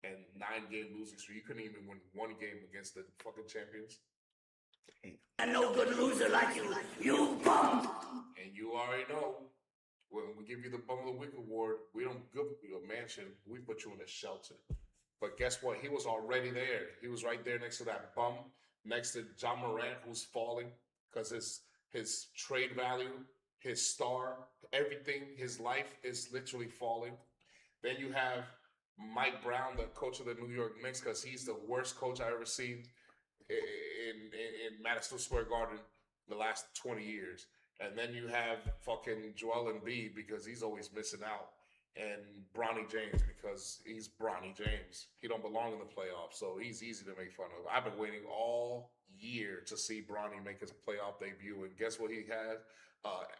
and 9-game losing streak. You couldn't even win 1 game against the fucking champions. A no good loser like you bum. And you already know, when we give you the Bum of the Week award, we don't give you a mansion. We put you in a shelter. But guess what? He was already there. He was right there next to that bum, next to John Morant, who's falling because his trade value, his star, everything, his life is literally falling. Then you have Mike Brown, the coach of the New York Knicks, because he's the worst coach I've ever seen in Madison Square Garden the last 20 years. And then you have fucking Joel Embiid, because he's always missing out. And Bronny James, because he's Bronny James. He don't belong in the playoffs, so he's easy to make fun of. I've been waiting all year to see Bronny make his playoff debut, and guess what he had?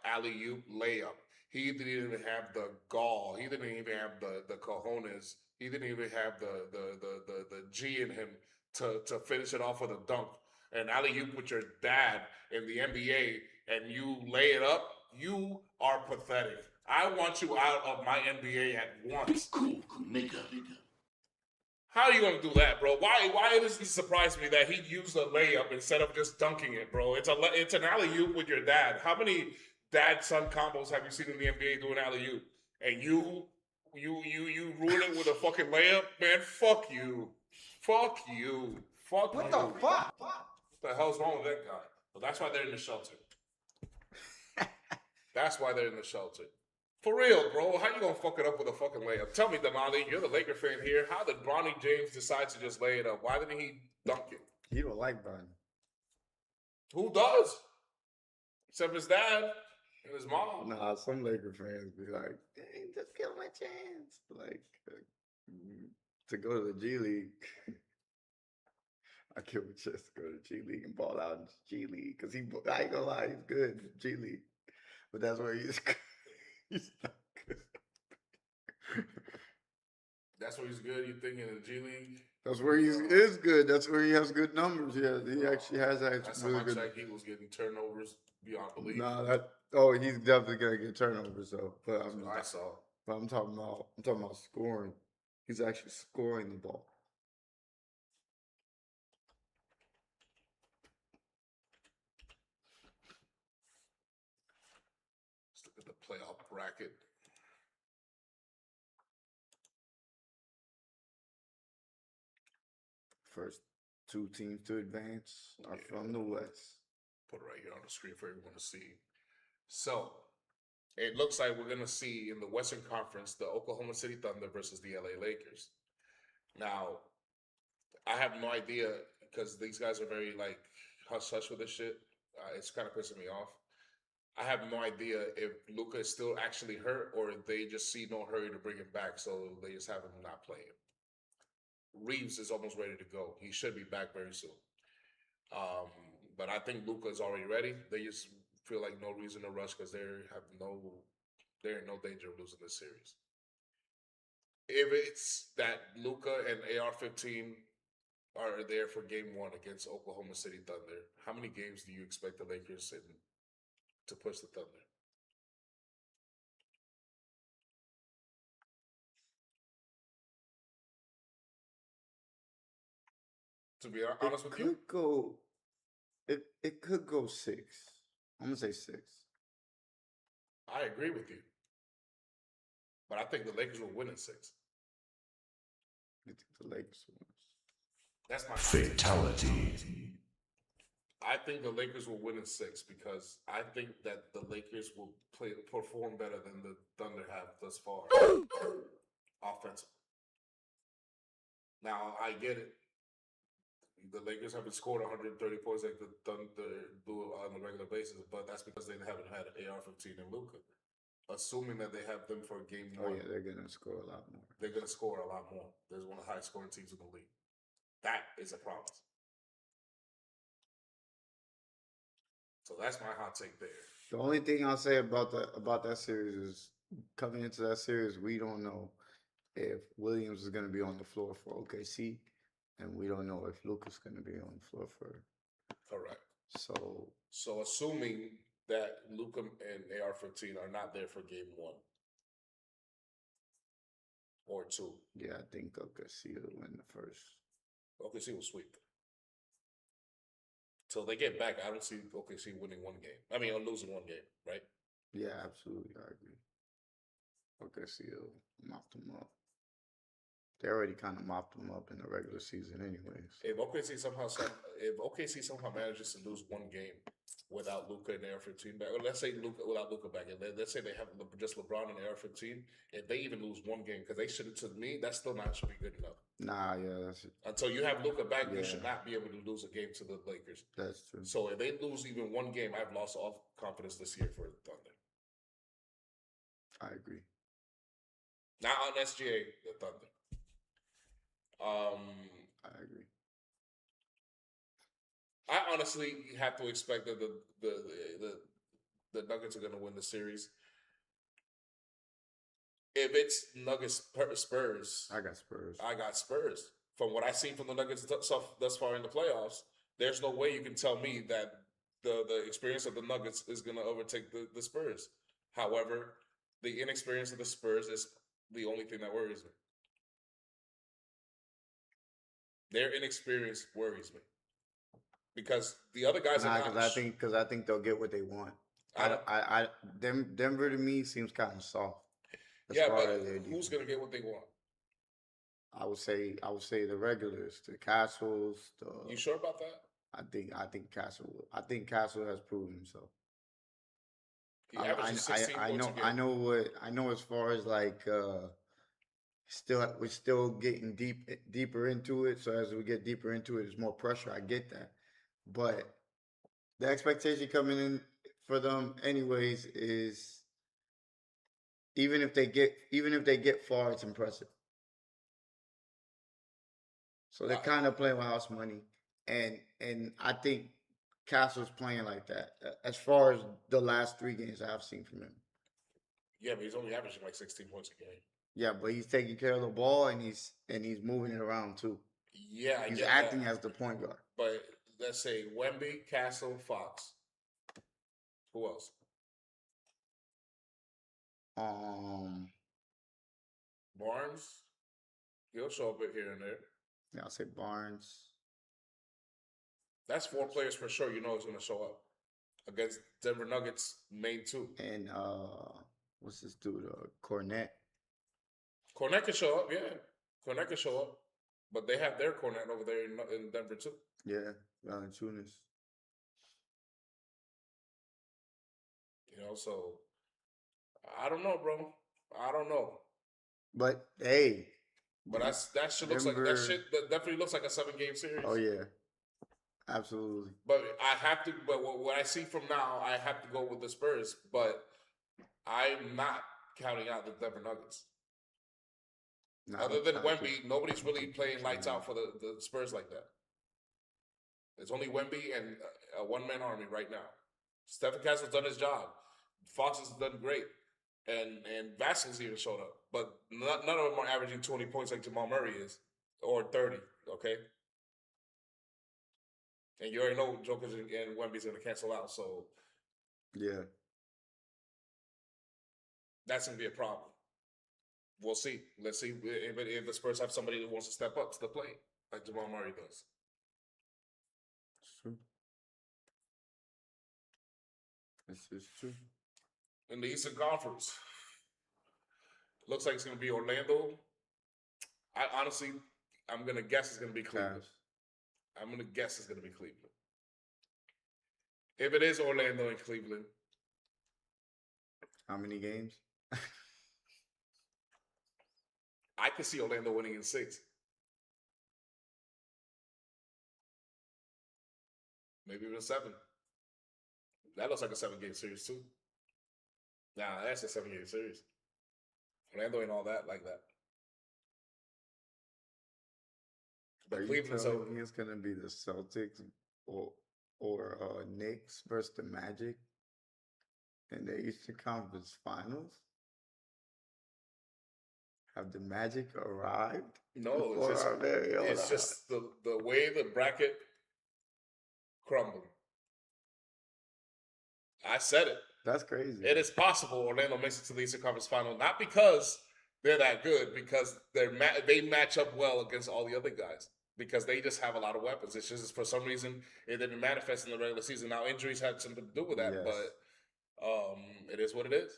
Alley-oop layup. He didn't even have the gall. He didn't even have the cojones. He didn't even have the G in him to finish it off with a dunk. And alley-oop with your dad in the NBA, and you lay it up, you are pathetic. I want you out of my NBA at once. Cool, nigga. How are you gonna do that, bro? Why does it surprise me that he used a layup instead of just dunking it, bro? It's an alley-oop with your dad. How many dad-son combos have you seen in the NBA doing alley-oop? And you ruin it with a fucking layup? Man, fuck you. Fuck you. Fuck What you. the fuck? What the hell's wrong with that guy? Well, that's why they're in the shelter. That's why they're in the shelter. For real, bro. How you gonna fuck it up with a fucking layup? Tell me, Damali, you're the Laker fan here. How did Bronny James decide to just lay it up? Why didn't he dunk it? He don't like Bronny. Who does? Except his dad and his mom. Nah, some Laker fans be like, "Dang, just give him a chance." Like, to go to the G League. I can't just go to G League and ball out in G League, because I ain't gonna lie, he's good in G League. But that's where he's not good. That's where he's good, you think, in the G League? That's where he is good. That's where he has good numbers. Yeah, he actually has Last time really I good. checked, he was getting turnovers beyond belief. Nah, he's definitely gonna get turnovers though. But That's what I saw. I'm talking about scoring. He's actually scoring the ball. Let's look at the playoff bracket. First 2 teams to advance are from the West. Put it right here on the screen for everyone to see. So, it looks like we're going to see in the Western Conference the Oklahoma City Thunder versus the LA Lakers. Now, I have no idea, because these guys are very, like, hush-hush with this shit. It's kind of pissing me off. I have no idea if Luka is still actually hurt, or if they just see no hurry to bring him back, so they just have him not play him. Reeves is almost ready to go. He should be back very soon. But I think Luka is already ready. They just feel like no reason to rush, because they're in no danger of losing this series. If it's that Luka and AR-15 are there for Game 1 against Oklahoma City Thunder, how many games do you expect the Lakers to push the Thunder? To be honest with you, It could go 6. I'm gonna say 6. I agree with you. But I think the Lakers will win in 6. You think the Lakers will win? That's my Fatality. I think the Lakers will win in 6, because I think that the Lakers will perform better than the Thunder have thus far offensively. Now, I get it. The Lakers haven't scored 130 points like the Thunder do on a regular basis, but that's because they haven't had AR-15 and Luka. assuming that they have them for game Oh one, yeah, they're gonna score a lot more. they're going to score a lot more. There's one of the highest scoring teams in the league. That is a promise. So that's my hot take there. The only thing I'll say about that series is coming into that series, we don't know if Williams is gonna be on the floor for OKC, and we don't know if Luka's gonna be on the floor for. Correct. So So assuming that Luka and AR-15 are not there for game one or two, yeah, I think OKC will win the first. OKC will sweep. Till they get back, I don't see OKC winning one game. I mean, or losing one game, right? Yeah, absolutely, I agree. OKC will mop them up. They already kind of mopped them up in the regular season, anyways. If OKC somehow manages to lose one game without Luka and AR-15 back, or let's say Luka without Luka back, and let's say they have just LeBron and AR-15, if they even lose one game, because they should, to me, that still not should be good enough. Nah, yeah, that's Until you have Luka back, you Yeah. should not be able to lose a game to the Lakers. true. So if they lose even one game, I've lost all confidence this year for the Thunder. I agree. Not on SGA, the Thunder. I agree. I honestly have to expect that the Nuggets are going to win the series. If it's Nuggets Spurs, I got Spurs. I got Spurs. From what I've seen from the Nuggets thus far in the playoffs, there's no way you can tell me that the experience of the Nuggets is going to overtake the Spurs. However, the inexperience of the Spurs is the only thing that worries me. Their inexperience worries me because the other guys are not. Because I think they'll get what they want. Denver to me seems kind of soft. Yeah, but who's going to get what they want? I would say the regulars, the Castles. You sure about that? I think Castle has proven himself. He averages 16 points a game. I know as far as like we're still getting deeper into it. So as we get deeper into it, there's more pressure. I get that, but the expectation coming in for them, anyways, is even if they get far, it's impressive. So they're kind of playing with house money, and I think Castle's playing like that as far as the last 3 games I've seen from him. Yeah, but he's only averaging like 16 points a game. Yeah, but he's taking care of the ball and he's moving it around too. Yeah, he's acting as the point guard. But let's say Wemby, Castle, Fox. Who else? Barnes. He'll show up here and there. Yeah, I'll say Barnes. That's 4 players for sure. You know it's going to show up against Denver Nuggets main 2. And what's this dude? Cornette. Cornette can show up. Yeah, Cornette can show up. But they have their Cornette over there in Denver too. Yeah, Valanciunas. You know, so I don't know, bro. I don't know. But hey, but that shit looks Denver, like that definitely looks like a 7-game series. Oh yeah, absolutely. But I have to. But what I see from now, I have to go with the Spurs. But I'm not counting out the Denver Nuggets. Other than Wemby, nobody's really playing lights out for the Spurs like that. It's only Wemby and a one-man army right now. Stephen Castle's done his job. Fox has done great. And Vasil's even showed up. But none of them are averaging 20 points like Jamal Murray is. Or 30, okay? And you already know Jokic and Wemby's going to cancel out, so... Yeah. That's going to be a problem. We'll see. Let's see if the Spurs have somebody who wants to step up to the plate, like Jamal Murray does. True. This is true. In the Eastern Conference, looks like it's going to be Orlando. I'm going to guess it's going to be Cleveland. I'm going to guess it's going to be Cleveland. If it is Orlando and Cleveland. How many games? I could see Orlando winning in 6. Maybe even 7. That looks like a 7-game series too. Nah, that's a 7-game series. Orlando ain't all that like that. Are But you Cleveland's telling over. me it's gonna be the Celtics or Knicks versus the Magic in the Eastern Conference Finals? Have the Magic arrived? No, before our very own it's eyes? just the way the bracket crumbled. I said it. That's crazy. It is possible Orlando makes it to the Eastern Conference Final, not because they're that good, because they match up well against all the other guys, because they just have a lot of weapons. It's just for some reason it didn't manifest in the regular season. Now injuries had something to do with that, Yes. but it is what it is.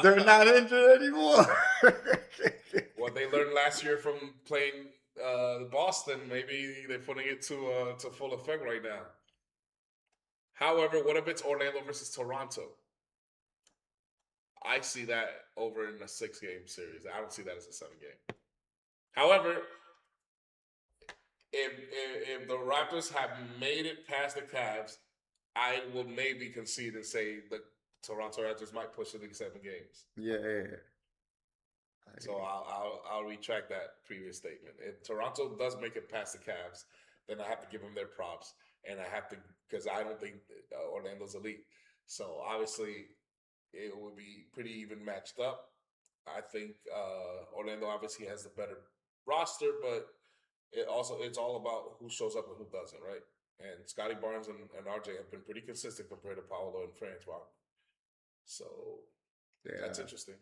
They're not injured anymore. What they learned last year from playing Boston, maybe they're putting it to full effect right now. However, what if it's Orlando versus Toronto? I see that over in a 6-game series. I don't see that as a 7-game. However, if the Raptors have made it past the Cavs, I will maybe concede and say the Toronto Raptors might push it to 7 games. Yeah. So I'll retract that previous statement. If Toronto does make it past the Cavs, then I have to give them their props, and I have to, because I don't think Orlando's elite. So obviously, it would be pretty even matched up. I think Orlando obviously has the better roster, but it's all about who shows up and who doesn't, right? And Scotty Barnes and RJ have been pretty consistent compared to Paolo and Francois. So that's interesting.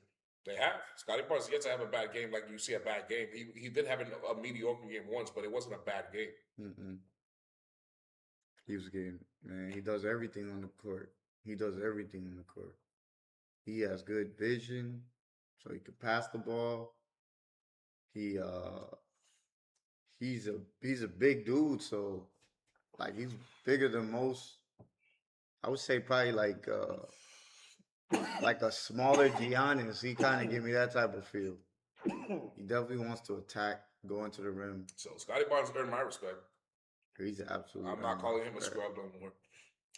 They have. Scotty Barnes gets to have a bad game, like you see a bad game. He did have a mediocre game once, but it wasn't a bad game. Mm-mm. He was getting, man, he does everything on the court. He has good vision, so he can pass the ball. He's a big dude, so like he's bigger than most. I would say probably like a smaller Giannis. He kind of give me that type of feel. He definitely wants to attack, go into the rim. So Scotty Barnes earned my respect. He's absolutely. I'm not calling him a scrub no more.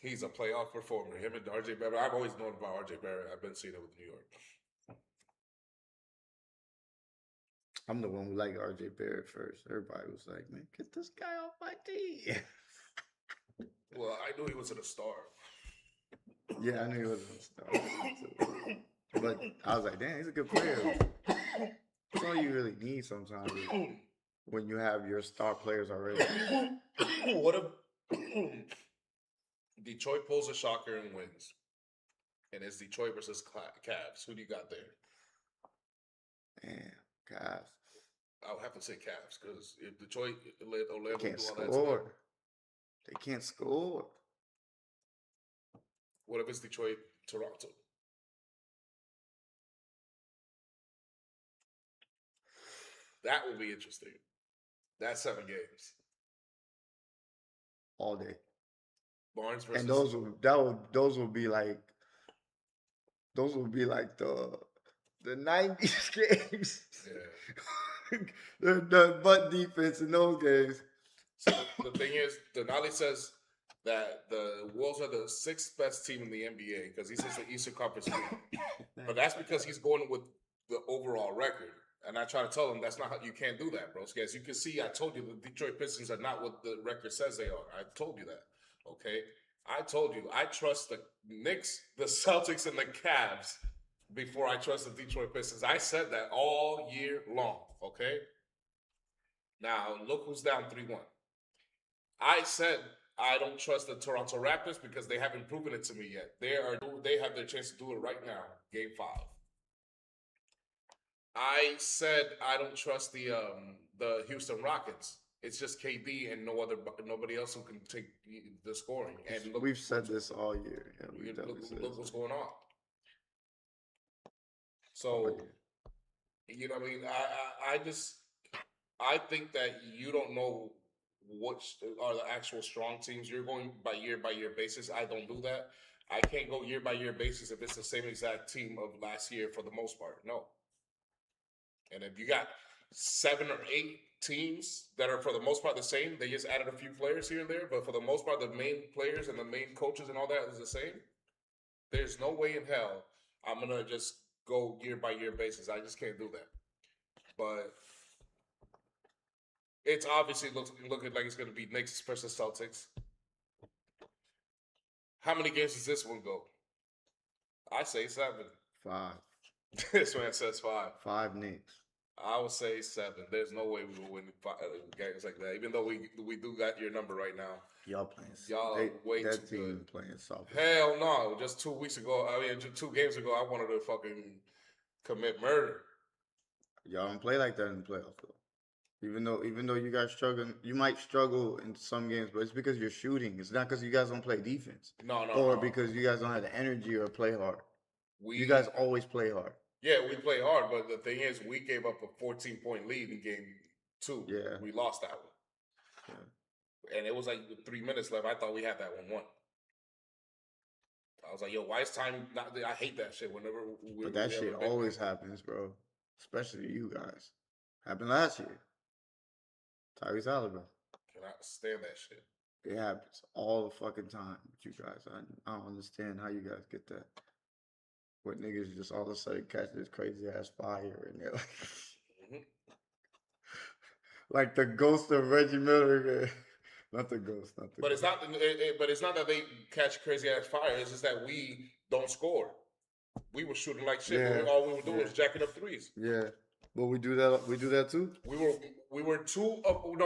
He's a playoff performer. Him and RJ Barrett. I've always known about RJ Barrett. I've been seeing it with New York. I'm the one who liked RJ Barrett first. Everybody was like, man, get this guy off my team. Well, I knew he wasn't a star. Yeah, I knew he wasn't a star. But I was like, damn, he's a good player. That's all you really need sometimes when you have your star players already. What if Detroit pulls a shocker and wins? And it's Detroit versus Cavs. Who do you got there? Man, Cavs. I would have to say Cavs, because if Detroit let Orlando Can't do all that score. stuff, They can't score. what if it's Detroit, Toronto? That would be interesting. That's 7 games. All day. Barnes versus And those will be like the 90s games. Yeah. the butt defense in those games. So the thing is, Denali says that the Wolves are the 6th best team in the NBA because he says the Eastern Conference lead. But that's because he's going with the overall record. And I try to tell him that's not how you can't do that, bro. As you can see, I told you the Detroit Pistons are not what the record says they are. I told you that. Okay? I told you I trust the Knicks, the Celtics, and the Cavs before I trust the Detroit Pistons. I said that all year long. Okay? Now look who's down 3-1. I said I don't trust the Toronto Raptors because they haven't proven it to me yet. They have their chance to do it right now, Game 5. I said I don't trust the Houston Rockets. It's just KD and nobody else who can take the scoring. And look, We've said this all year. Yeah, look what's going on. So, you know what I mean? I think that you don't know what are the actual strong teams. You're going by year basis. I don't do that. I can't go year by year basis if it's the same exact team of last year for the most part. No. And if you got 7 or 8 teams that are for the most part the same, they just added a few players here and there, but for the most part, the main players and the main coaches and all that is the same, There's no way in hell I'm gonna just go year by year basis. I just can't do that. But it's obviously looking like it's gonna be Knicks versus Celtics. How many games does this one go? I say 7. 5. This man says 5. 5 Knicks. I would say 7. There's no way we will win games like that. Even though we do got your number right now. Y'all playing. Y'all are way that too team good. playing soft. Hell no! Just 2 weeks ago, just 2 games ago, I wanted to fucking commit murder. Y'all don't play like that in the playoffs though. Even though you guys struggling, you might struggle in some games, but it's because you're shooting. It's not because you guys don't play defense. No. Because you guys don't have the energy or play hard. We, you guys always play hard. Yeah, we play hard, but the thing is, we gave up a 14-point lead in game 2. Yeah. We lost that one. Yeah. And it was like 3 minutes left. I thought we had that one won. I was like, yo, why is time not? I hate that shit whenever we. But that shit always happens, bro. Especially you guys. Happened last year. Tyrese Halliburton. Cannot stand that shit. It happens all the fucking time with you guys. I don't understand how you guys get that. What niggas just all of a sudden catch this crazy ass fire and they're like, like the ghost of Reggie Miller. Not the ghost, not the. But ghost. it's not that they catch crazy ass fire. It's just that we don't score. We were shooting like shit. Yeah. All we were doing was jacking up threes. Yeah, but we do that. We do that too. We were 2 of we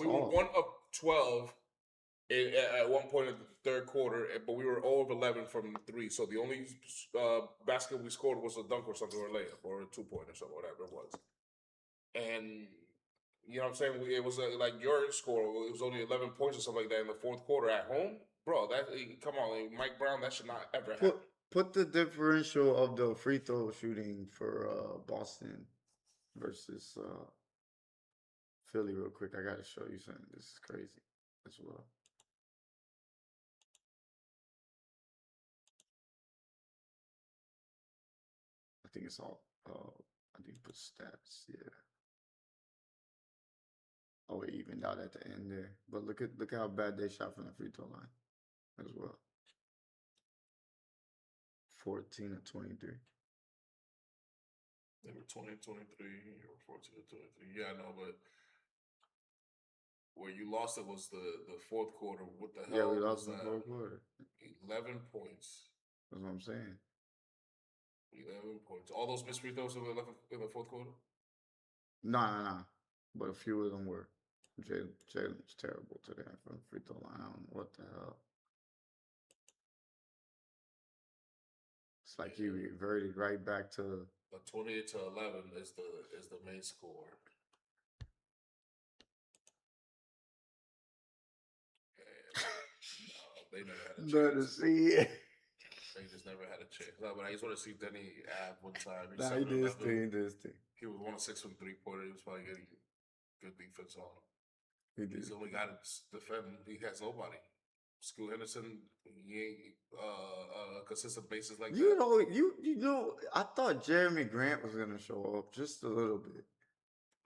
were 1 of 12 at one point in the third quarter, but we were 0 of 11 from 3. So the only basket we scored was a dunk or something, or a layup, or a 2-point or something, whatever it was. And you know what I'm saying? It was like your score. It was only 11 points or something like that in the fourth quarter at home, bro. That come on, Mike Brown. That should not ever happen. Put the differential of the free throw shooting for Boston versus Philly real quick. I gotta show you something. This is crazy as well. I think it's all. I think put stats. Yeah. Oh, it evened out at the end there. But look at how bad they shot from the free throw line as well. 14 to 23. They were 20 to 23. You were 14 to 23. Yeah, I know, but where you lost it was the fourth quarter. What the hell? Yeah, we lost in the fourth quarter. 11 points. That's what I'm saying. 11 points. All those missed free throws were in the fourth quarter? Nah. But a few of them were. Jalen's terrible today from the free throw line. I don't know what the hell. It's like he reverted right back to. But 28 to 11 is the main score. And, they never had a chance. Nothing to see it. They just never had a chance. No, but I just want to see Denny Ab one time. Nah, he did his thing. He was 1 of 6 from 3-pointer. He was probably getting good defense on him. He's the only guy to defend. He has nobody. Scoot Henderson, he ain't consistent basis like that. You know, I thought Jeremy Grant was gonna show up just a little bit.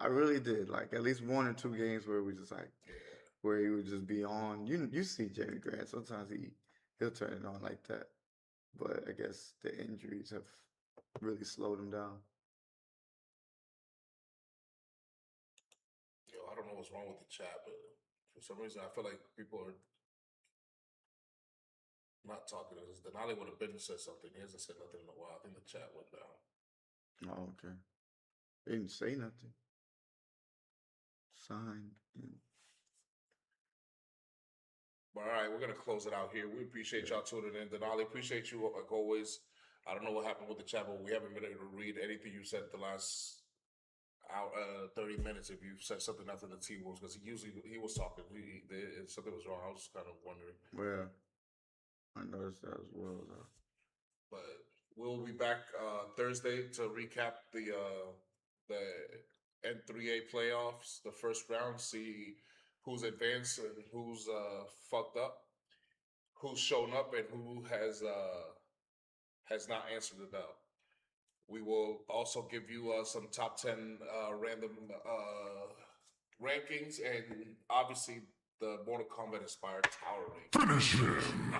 I really did. Like at least 1 or 2 games where we just like, where he would just be on. You see Jeremy Grant. Sometimes he'll turn it on like that. But I guess the injuries have really slowed him down. I don't know what's wrong with the chat, but for some reason I feel like people are not talking to us. Denali would have been said something. He hasn't said nothing in a while. I think the chat went down. Oh, okay. They didn't say nothing. Signed. But all right, we're gonna close it out here. We appreciate y'all tuning in. Denali, appreciate you like always. I don't know what happened with the chat, but we haven't been able to read anything you said the last 30 minutes if you said something after the T-Wolves, because he was talking. Something was wrong. I was kind of wondering. Well, I noticed that as well, though. But we'll be back Thursday to recap the N3A playoffs, the first round, see who's advanced and who's fucked up, who's shown up and who has not answered the bell. We will also give you some top 10 random rankings and obviously the Mortal Kombat inspired tower ranking. Finish him.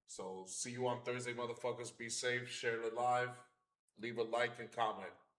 So see you on Thursday, motherfuckers. Be safe. Share the live. Leave a like and comment.